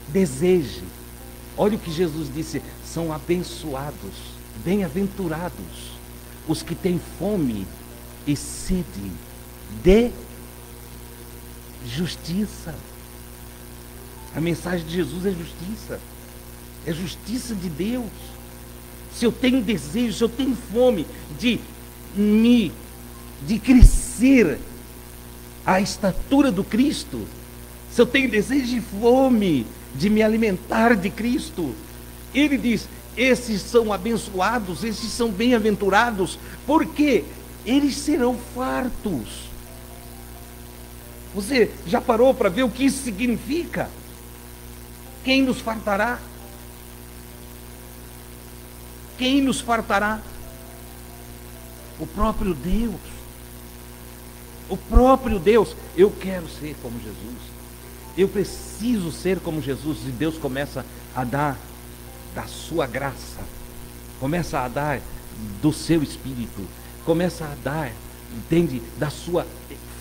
Deseje. Olha o que Jesus disse: são abençoados, bem-aventurados os que têm fome e sede de justiça. A mensagem de Jesus é justiça. É justiça de Deus. Se eu tenho desejo, se eu tenho fome de crescer à estatura do Cristo, se eu tenho desejo e fome de me alimentar de Cristo, ele diz: esses são abençoados, esses são bem-aventurados, porque eles serão fartos. Você já parou para ver o que isso significa? Quem nos fartará? Quem nos fartará? O próprio Deus. O próprio Deus. Eu quero ser como Jesus. Eu preciso ser como Jesus. E Deus começa a dar da sua graça, começa a dar do seu Espírito, começa a dar, entende, da sua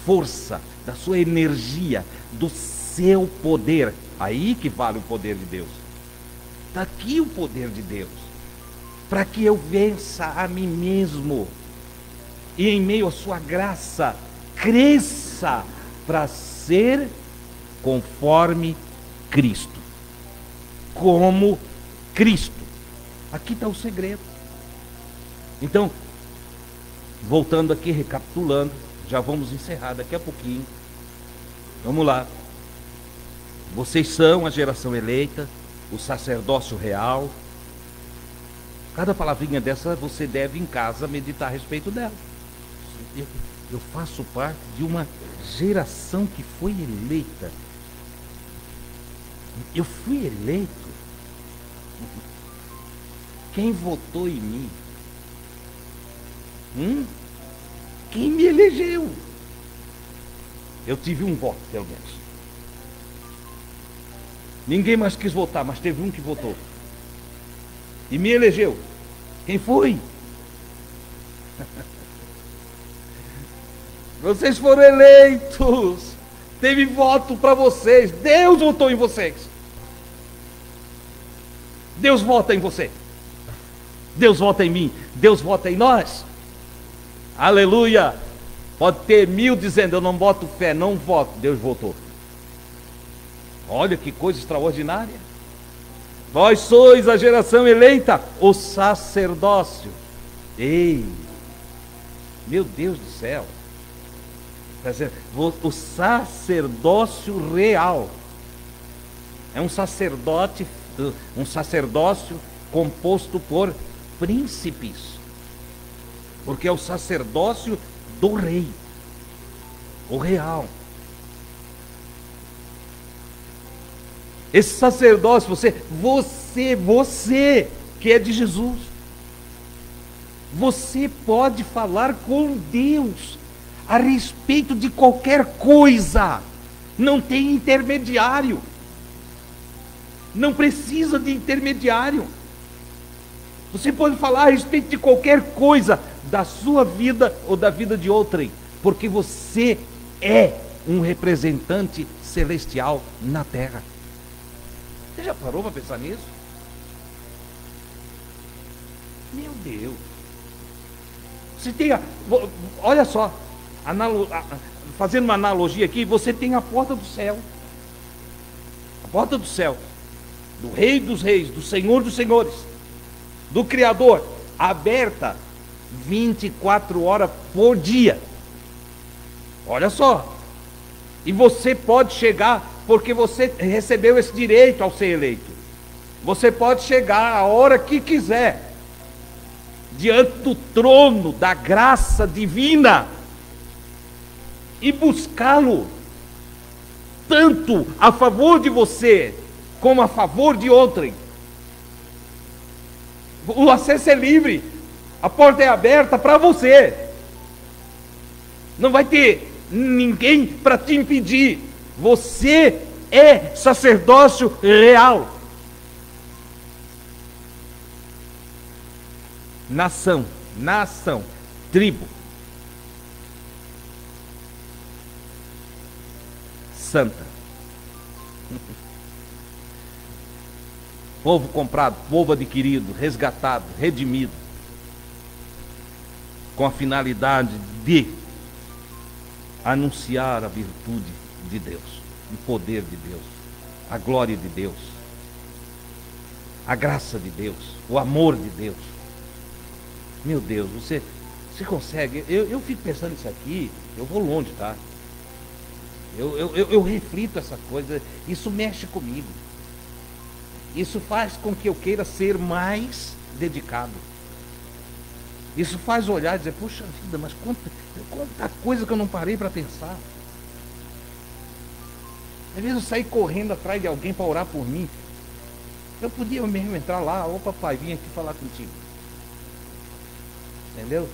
força, da sua energia, do seu poder. Aí que vale o poder de Deus. Está aqui o poder de Deus, para que eu vença a mim mesmo e em meio à sua graça cresça para ser conforme Cristo, como Cristo. Aqui está o segredo. Então, voltando aqui, recapitulando, já vamos encerrar daqui a pouquinho. Vamos lá. Vocês são a geração eleita, o sacerdócio real. Cada palavrinha dessa você deve em casa meditar a respeito dela. Eu faço parte de uma geração que foi eleita. Eu fui eleito. Quem votou em mim? Quem me elegeu? Eu tive um voto, pelo menos. Ninguém mais quis votar, mas teve um que votou e me elegeu. Quem foi? Vocês foram eleitos. Teve voto para vocês. Deus votou em vocês. Deus vota em você. Deus vota em mim. Deus vota em nós. Aleluia. Pode ter 1000 dizendo: eu não boto fé, não voto. Deus votou. Olha que coisa extraordinária. Vós sois a geração eleita, o sacerdócio. Ei, meu Deus do céu. O sacerdócio real. É um sacerdócio composto por príncipes. Porque é o sacerdócio do rei, o real. Esse sacerdócio, você que é de Jesus, você pode falar com Deus a respeito de qualquer coisa. Não tem intermediário. Não precisa de intermediário. Você pode falar a respeito de qualquer coisa, da sua vida ou da vida de outrem, porque você é um representante celestial na terra. Você já parou para pensar nisso? Meu Deus. Você tem olha só, fazendo uma analogia aqui, você tem a porta do céu. A porta do céu, do Rei dos Reis, do Senhor dos Senhores, do Criador, aberta 24 horas por dia. Olha só. E você pode chegar, porque você recebeu esse direito ao ser eleito. Você pode chegar a hora que quiser, diante do trono da graça divina, e buscá-lo, tanto a favor de você, como a favor de outrem. O acesso é livre, a porta é aberta para você. Não vai ter ninguém para te impedir. Você é sacerdócio real. Nação, tribo. santa. Povo comprado, povo adquirido, resgatado, redimido, com a finalidade de anunciar a virtude de Deus, o poder de Deus, a glória de Deus, a graça de Deus, o amor de Deus. Meu Deus, você consegue? Eu fico pensando nisso aqui, eu vou longe, tá? Eu reflito essa coisa, isso mexe comigo. Isso faz com que eu queira ser mais dedicado. Isso faz olhar e dizer, puxa vida, mas quanta coisa que eu não parei para pensar. Às vezes eu saí correndo atrás de alguém para orar por mim. Eu podia mesmo entrar lá, ô papai, vim aqui falar contigo. Entendeu?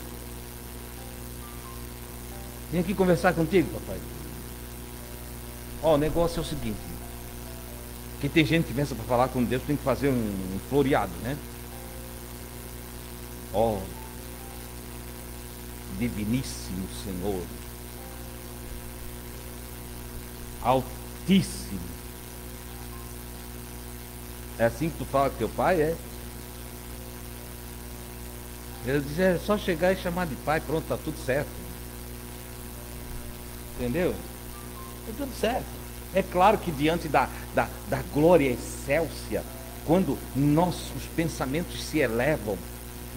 Vim aqui conversar contigo, papai. Ó, o negócio é o seguinte. Que tem gente que pensa para falar com Deus tem que fazer um floreado, né? Ó, diviníssimo Senhor, altíssimo. É assim que tu fala com teu pai, é? Ele diz, é só chegar e chamar de pai, pronto, tá tudo certo. Entendeu? Tá tudo certo. É claro que diante da glória excelsa, quando nossos pensamentos se elevam,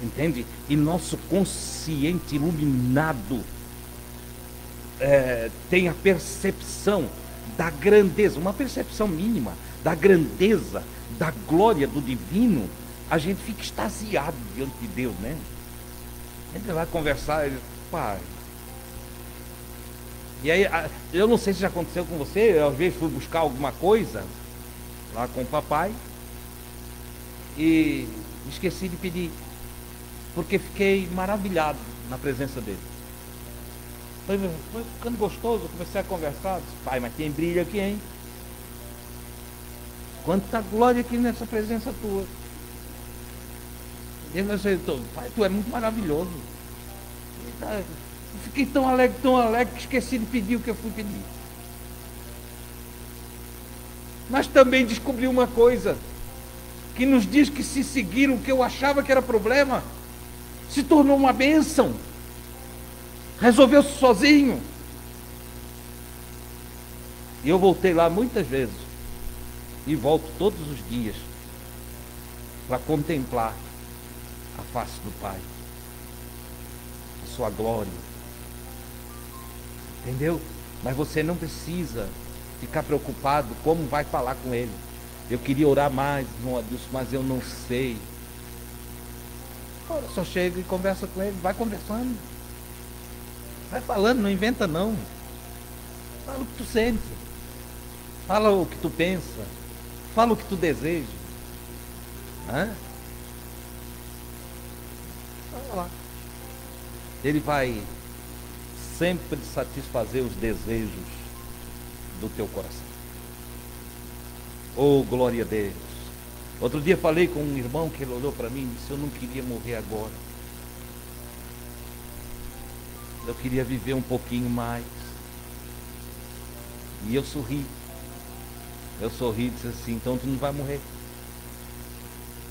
entende? E nosso consciente iluminado tem a percepção da grandeza, uma percepção mínima, da grandeza, da glória do divino, a gente fica extasiado diante de Deus, né? A gente vai conversar, ele, pai. E aí, eu não sei se já aconteceu com você, eu às vezes fui buscar alguma coisa lá com o papai e esqueci de pedir, porque fiquei maravilhado na presença dele. Foi ficando gostoso, eu comecei a conversar, disse, pai, mas tem brilho aqui, hein? Quanta glória aqui nessa presença tua. E eu disse, pai, tu é muito maravilhoso. Fiquei tão alegre que esqueci de pedir o que eu fui pedir. Mas também descobri uma coisa, que nos diz que se seguir o que eu achava que era problema, se tornou uma bênção. Resolveu-se sozinho. E eu voltei lá muitas vezes. E volto todos os dias para contemplar a face do Pai, a sua glória. Entendeu? Mas você não precisa ficar preocupado como vai falar com ele. Eu queria orar mais, irmão Adilson, mas eu não sei. Ora, só chega e conversa com ele, vai conversando. Vai falando, não inventa não. Fala o que tu sente. Fala o que tu pensa. Fala o que tu deseja. Fala lá. Ele vai sempre satisfazer os desejos do teu coração. Oh, glória a Deus. Outro dia falei com um irmão que ele olhou para mim e disse, eu não queria morrer agora. Eu queria viver um pouquinho mais. E eu sorri. Eu sorri e disse assim, então tu não vai morrer.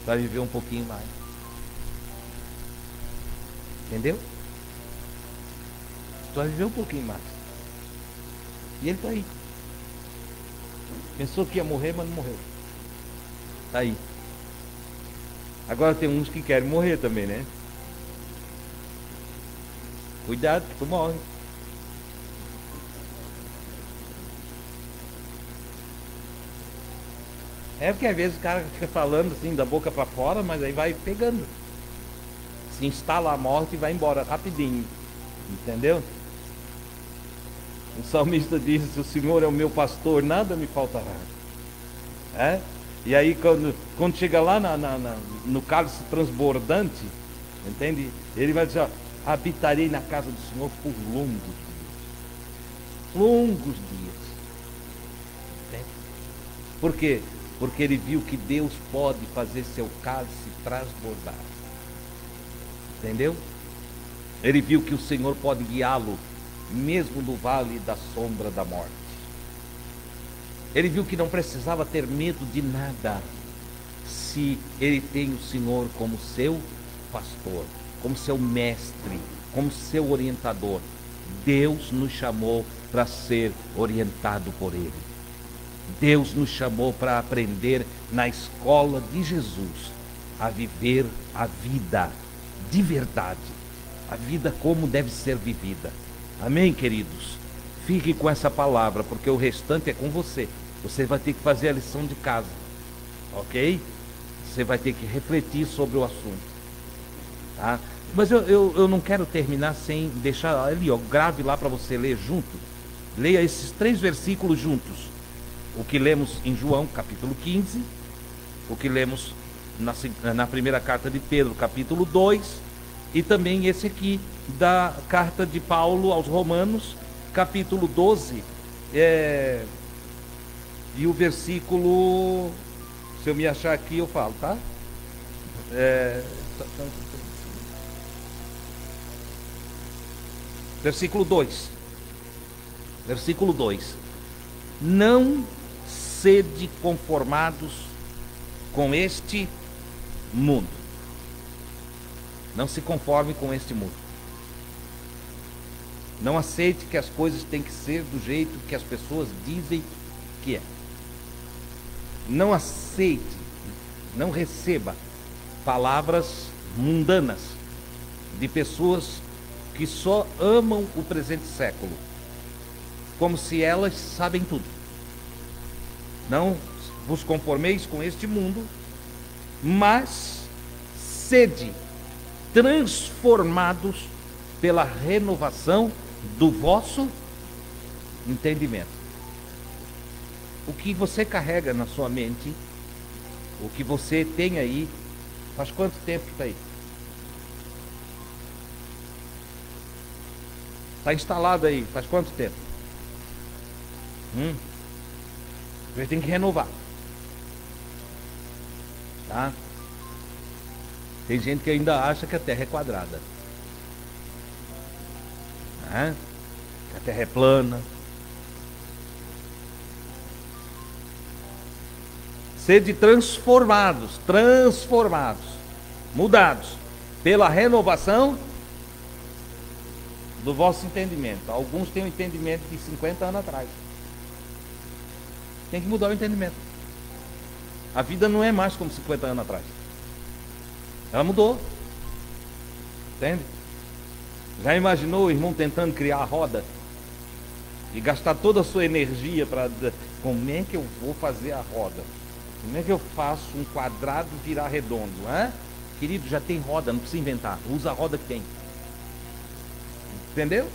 Vai viver um pouquinho mais. Entendeu? Tu vai viver um pouquinho mais. E ele está aí. Pensou que ia morrer, mas não morreu. Está aí. Agora tem uns que querem morrer também, né? Cuidado que tu morre. É porque às vezes o cara fica falando assim da boca para fora, mas aí vai pegando. Se instala a morte e vai embora rapidinho. Entendeu? O salmista diz, o Senhor é o meu pastor, nada me faltará. E aí quando chega lá no cálice transbordante, entende? Ele vai dizer, ó, habitarei na casa do Senhor por longos dias. Longos dias. Entende? Por quê? Porque ele viu que Deus pode fazer seu cálice transbordar. Entendeu? Ele viu que o Senhor pode guiá-lo, mesmo no vale da sombra da morte. Ele viu que não precisava ter medo de nada, se ele tem o Senhor como seu pastor, como seu mestre, como seu orientador. Deus nos chamou para ser orientado por Ele. Deus nos chamou para aprender na escola de Jesus a viver a vida de verdade, a vida como deve ser vivida. Amém, queridos? Fique com essa palavra, porque o restante é com você. Você vai ter que fazer a lição de casa, ok? Você vai ter que refletir sobre o assunto, tá? Mas eu não quero terminar sem deixar ali, ó, grave lá para você ler junto. Leia esses 3 versículos juntos. O que lemos em João, capítulo 15. O que lemos na primeira carta de Pedro, capítulo 2. E também esse aqui, da carta de Paulo aos Romanos, capítulo 12. E o versículo... Se eu me achar aqui, eu falo, tá? Versículo 2. Versículo 2. Não sede conformados com este mundo. Não se conforme com este mundo. Não aceite que as coisas têm que ser do jeito que as pessoas dizem que é. Não aceite, não receba palavras mundanas de pessoas que só amam o presente século, como se elas sabem tudo. Não vos conformeis com este mundo, mas sede transformados pela renovação do vosso entendimento. O que você carrega na sua mente, o que você tem aí, faz quanto tempo que está aí? Está instalado aí, faz quanto tempo? Você tem que renovar, tá? Tem gente que ainda acha que a Terra é quadrada, né? Que a Terra é plana. Sede transformados, mudados, pela renovação do vosso entendimento. Alguns têm um entendimento de 50 anos atrás. Tem que mudar o entendimento. A vida não é mais como 50 anos atrás. Ela mudou. Entende? Já imaginou o irmão tentando criar a roda? E gastar toda a sua energia para... Como é que eu vou fazer a roda? Como é que eu faço um quadrado virar redondo? Hein? Querido, já tem roda, não precisa inventar. Usa a roda que tem. Entendeu?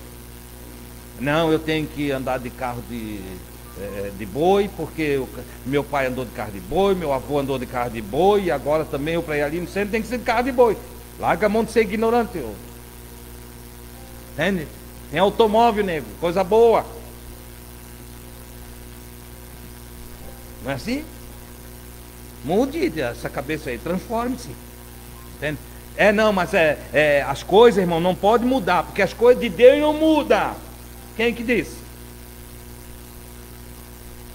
Não, eu tenho que andar de carro de boi, porque meu pai andou de carro de boi, meu avô andou de carro de boi, e agora também eu para ir ali no centro tem que ser de carro de boi. Larga a mão de ser ignorante. Entende? Tem automóvel, nego, coisa boa. Não é assim? Mude essa cabeça aí, transforme-se. Entende? Não, mas as coisas, irmão, não pode mudar, porque as coisas de Deus não mudam. Quem que disse?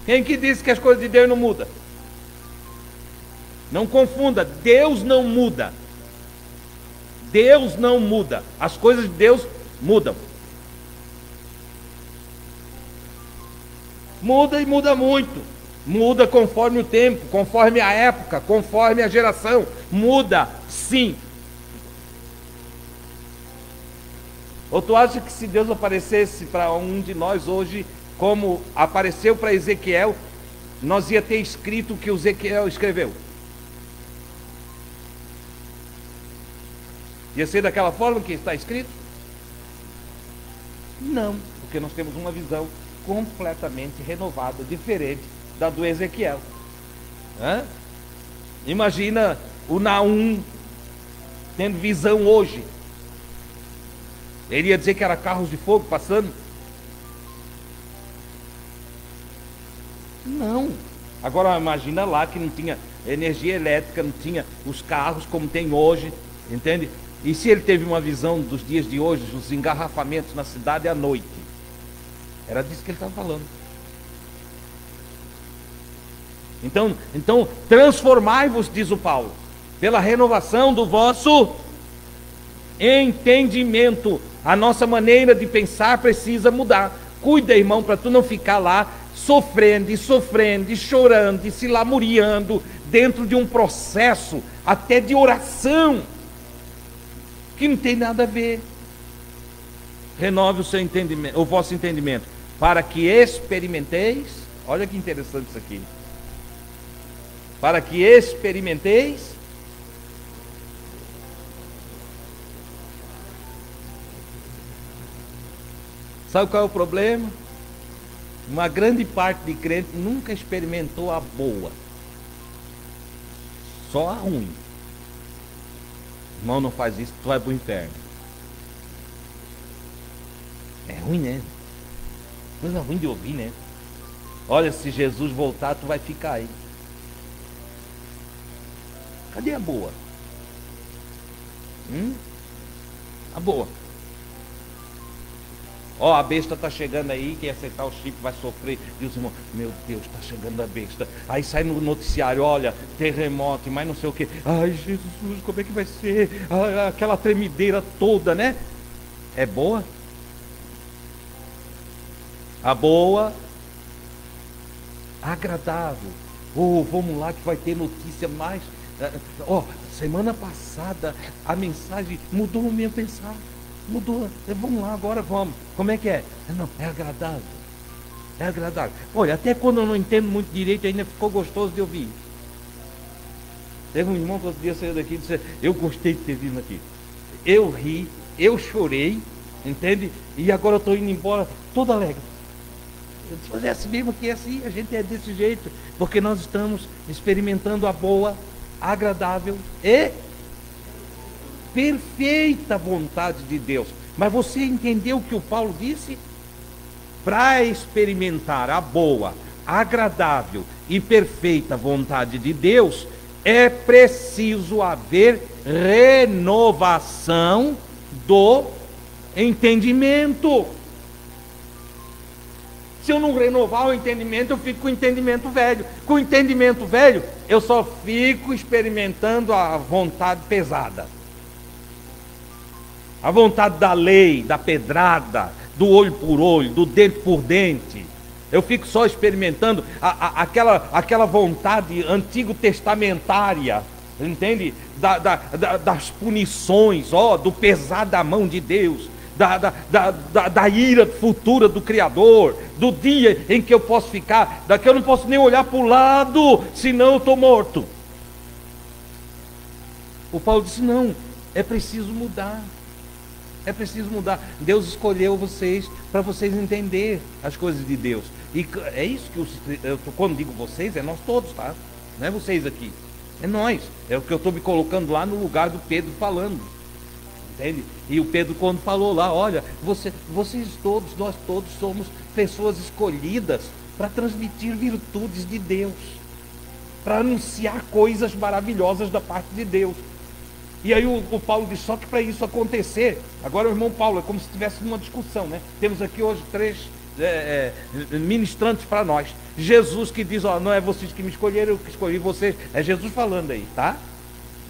Quem que disse que as coisas de Deus não mudam? Não confunda, Deus não muda. Deus não muda. As coisas de Deus mudam. Muda e muda muito. Muda conforme o tempo, conforme a época, conforme a geração. Muda, sim. Ou tu acha que se Deus aparecesse para um de nós hoje, como apareceu para Ezequiel, nós ia ter escrito o que o Ezequiel escreveu? Ia ser daquela forma que está escrito? Não, porque nós temos uma visão completamente renovada, diferente da do Ezequiel. Imagina o Naum tendo visão hoje. Ele ia dizer que era carros de fogo passando? Não. Agora imagina lá que não tinha energia elétrica, não tinha os carros como tem hoje, entende? E se ele teve uma visão dos dias de hoje, os engarrafamentos na cidade à noite? Era disso que ele estava falando. Então transformai-vos, diz o Paulo, pela renovação do vosso entendimento. A nossa maneira de pensar precisa mudar. Cuida, irmão, para tu não ficar lá sofrendo, e chorando, e se lamuriando dentro de um processo até de oração que não tem nada a ver. Renove o seu entendimento, o vosso entendimento, para que experimenteis. Olha que interessante isso aqui. Para que experimenteis Sabe qual é o problema? Uma grande parte de crente nunca experimentou a boa, só a ruim. Irmão, não faz isso, tu vai para o inferno. É ruim, né? Coisa ruim de ouvir, né? Olha, se Jesus voltar, tu vai ficar aí. Cadê a boa? A boa. Ó, a besta está chegando aí, quem aceitar o chip vai sofrer. Diz, irmão, meu Deus, está chegando a besta. Aí sai no noticiário, olha, terremoto, mas não sei o que. Ai, Jesus, como é que vai ser? Aquela tremedeira toda, né? É boa? A boa, agradável. Vamos lá que vai ter notícia mais. Semana passada a mensagem mudou o meu pensar. Mudou. Vamos lá, agora vamos. Como é que é? Não, é agradável. É agradável. Olha, até quando eu não entendo muito direito, ainda ficou gostoso de ouvir. Teve um irmão que outro dia saiu daqui e disse: eu gostei de ter vindo aqui. Eu ri, eu chorei, entende? E agora eu estou indo embora todo alegre. Eu disse: mas é assim mesmo que é assim, a gente é desse jeito, porque nós estamos experimentando a boa, agradável e perfeita vontade de Deus. Mas você entendeu o que o Paulo disse? Para experimentar a boa, agradável e perfeita vontade de Deus, é preciso haver renovação do entendimento. Se eu não renovar o entendimento, eu fico com o entendimento velho. Com o entendimento velho, eu só fico experimentando a vontade pesada. A vontade da lei, da pedrada, do olho por olho, do dente por dente. Eu fico só experimentando aquela vontade antigo testamentária, entende? Das punições, do pesar da mão de Deus, da ira futura do Criador, do dia em que eu posso ficar, daqui eu não posso nem olhar para o lado, senão eu estou morto. O Paulo disse: não, é preciso mudar. É preciso mudar. Deus escolheu vocês para vocês entenderem as coisas de Deus. E é isso que quando digo vocês, é nós todos, tá? Não é vocês aqui, é nós. É o que eu estou me colocando lá no lugar do Pedro falando. Entende? E o Pedro, quando falou lá: olha, vocês todos, nós todos somos pessoas escolhidas para transmitir virtudes de Deus, para anunciar coisas maravilhosas da parte de Deus. E aí o Paulo diz: só que para isso acontecer, agora o irmão Paulo é como se estivesse numa discussão, né? Temos aqui hoje 3 ministrantes para nós. Jesus que diz: não é vocês que me escolheram, eu que escolhi vocês. É Jesus falando aí, tá?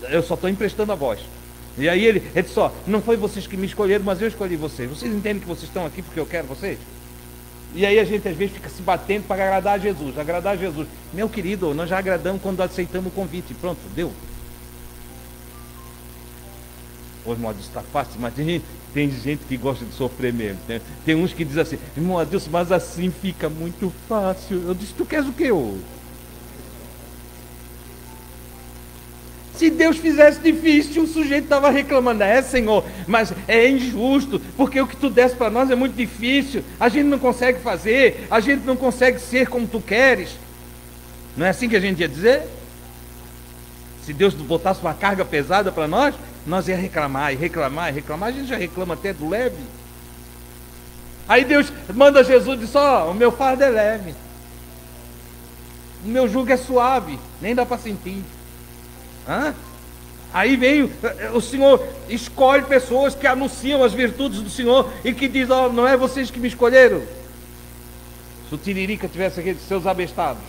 Eu só estou emprestando a voz. E aí ele disse: não foi vocês que me escolheram, mas eu escolhi vocês. Vocês entendem que vocês estão aqui porque eu quero vocês? E aí a gente às vezes fica se batendo para agradar a Jesus. Agradar a Jesus. Meu querido, nós já agradamos quando aceitamos o convite. Pronto, deu. Ô, irmão, isso está fácil, mas tem gente que gosta de sofrer mesmo, né? Tem uns que dizem assim: irmão Adilson, mas assim fica muito fácil. Eu disse: tu queres o quê, ô? Se Deus fizesse difícil, o sujeito estava reclamando: Senhor, mas é injusto, porque o que tu desse para nós é muito difícil, a gente não consegue fazer, a gente não consegue ser como tu queres. Não é assim que a gente ia dizer? Se Deus botasse uma carga pesada para nós ia reclamar, a gente já reclama até do leve. Aí Deus manda Jesus e diz: o meu fardo é leve, o meu jugo é suave, nem dá para sentir. Aí vem o Senhor, escolhe pessoas que anunciam as virtudes do Senhor e que diz: não é vocês que me escolheram. Se o Tiririca tivesse aqui de seus abestados,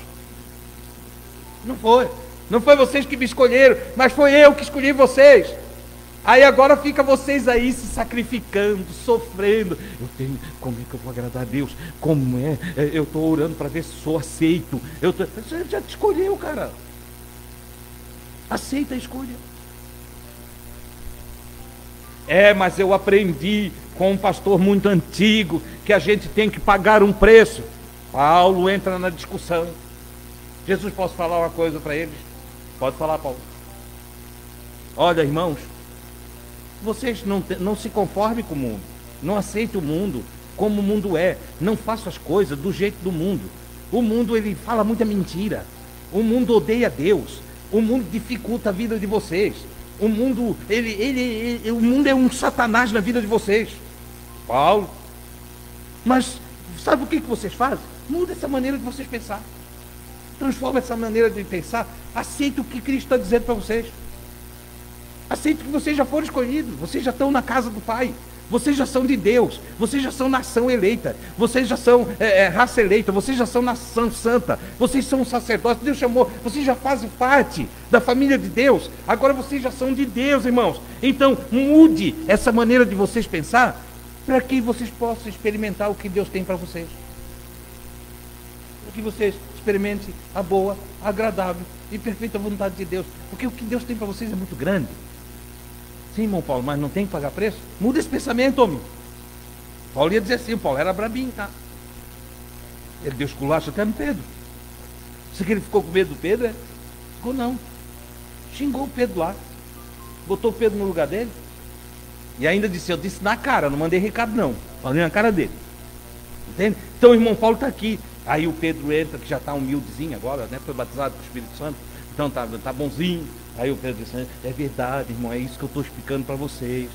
Não foi. Não foi vocês que me escolheram, mas foi eu que escolhi vocês. Aí agora fica vocês aí se sacrificando, sofrendo. Como é que eu vou agradar a Deus? Como é? Eu estou orando para ver se sou aceito. Você já te escolheu, cara. Aceita a escolha. Mas eu aprendi com um pastor muito antigo que a gente tem que pagar um preço. Paulo entra na discussão. Jesus, posso falar uma coisa para eles? Pode falar, Paulo. Olha, irmãos, vocês não se conformem com o mundo. Não aceitem o mundo como o mundo é. Não façam as coisas do jeito do mundo. O mundo, ele fala muita mentira. O mundo odeia Deus. O mundo dificulta a vida de vocês. O mundo, o mundo é um satanás na vida de vocês. Paulo. Mas sabe o que vocês fazem? Muda essa maneira de vocês pensar. Transforma essa maneira de pensar. Aceita o que Cristo está dizendo para vocês. Aceita que vocês já foram escolhidos. Vocês já estão na casa do Pai. Vocês já são de Deus. Vocês já são nação eleita. Vocês já são raça eleita. Vocês já são nação santa. Vocês são sacerdotes. Deus chamou. Vocês já fazem parte da família de Deus. Agora vocês já são de Deus, irmãos. Então mude essa maneira de vocês pensar para que vocês possam experimentar o que Deus tem para vocês. Para que vocês experimentem a boa, agradável e perfeita vontade de Deus. Porque o que Deus tem para vocês é muito grande. Sim, irmão Paulo, mas não tem que pagar preço? Muda esse pensamento, homem. Paulo ia dizer assim, Paulo era brabinho, tá? Ele deu esculacho até no Pedro. Você que ele ficou com medo do Pedro? Ficou não. Xingou o Pedro lá. Botou o Pedro no lugar dele. E ainda disse, eu disse na cara, não mandei recado não. Falei na cara dele. Entende? Então o irmão Paulo está aqui. Aí o Pedro entra, que já está humildezinho agora, né? Foi batizado com o Espírito Santo. Então tá bonzinho. Aí o Pedro disse, é verdade, irmão, é isso que eu estou explicando para vocês.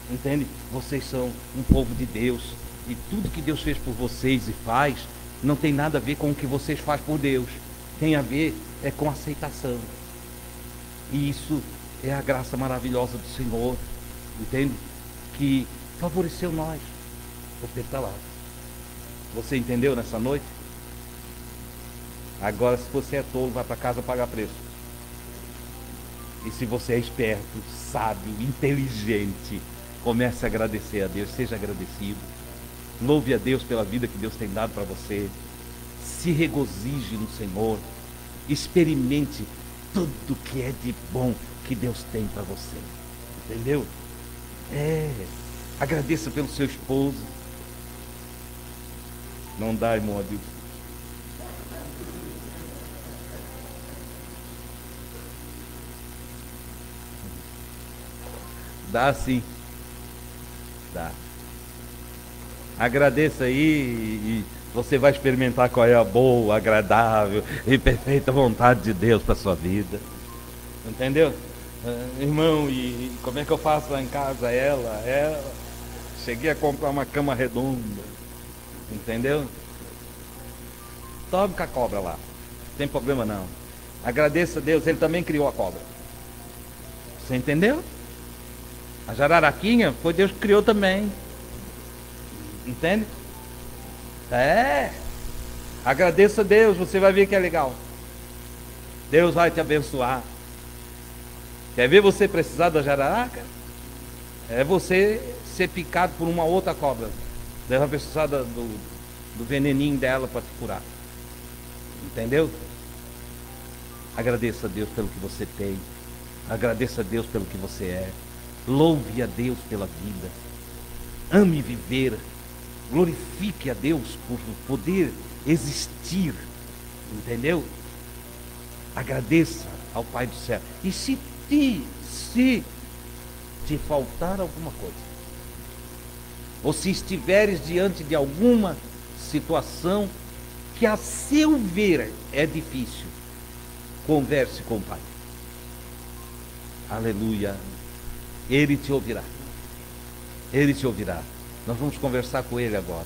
Entende? Vocês são um povo de Deus. E tudo que Deus fez por vocês e faz, não tem nada a ver com o que vocês fazem por Deus. Tem a ver com aceitação. E isso é a graça maravilhosa do Senhor. Entende? Que favoreceu nós. O Pedro está lá. Você entendeu nessa noite? Agora, se você é tolo, vai para casa pagar preço. E se você é esperto, sábio, inteligente, comece a agradecer a Deus, seja agradecido. Louve a Deus pela vida que Deus tem dado para você. Se regozije no Senhor. Experimente tudo que é de bom que Deus tem para você. Entendeu? Agradeça pelo seu esposo. Não dá, irmão Adilson. Dá sim. Dá. Agradeça aí e você vai experimentar qual é a boa, agradável e perfeita vontade de Deus para a sua vida. Entendeu? Irmão, e como é que eu faço lá em casa? Ela. Cheguei a comprar uma cama redonda. Entendeu? Tome com a cobra lá. Não tem problema não. Agradeça a Deus, Ele também criou a cobra. Você entendeu? A jararaquinha foi Deus que criou também. Entende? Agradeça a Deus, você vai ver que é legal. Deus vai te abençoar. Quer ver você precisar da jararaca? É você ser picado por uma outra cobra. Deus vai precisar do veneninho dela para te curar. Entendeu? Agradeça a Deus pelo que você tem. Agradeça a Deus pelo que você é. Louve a Deus pela vida. Ame viver. Glorifique a Deus por poder existir. Entendeu? Agradeça ao Pai do céu. E se te faltar alguma coisa, ou se estiveres diante de alguma situação que a seu ver é difícil, converse com o Pai. Aleluia. Ele te ouvirá. Ele te ouvirá. Nós vamos conversar com Ele agora.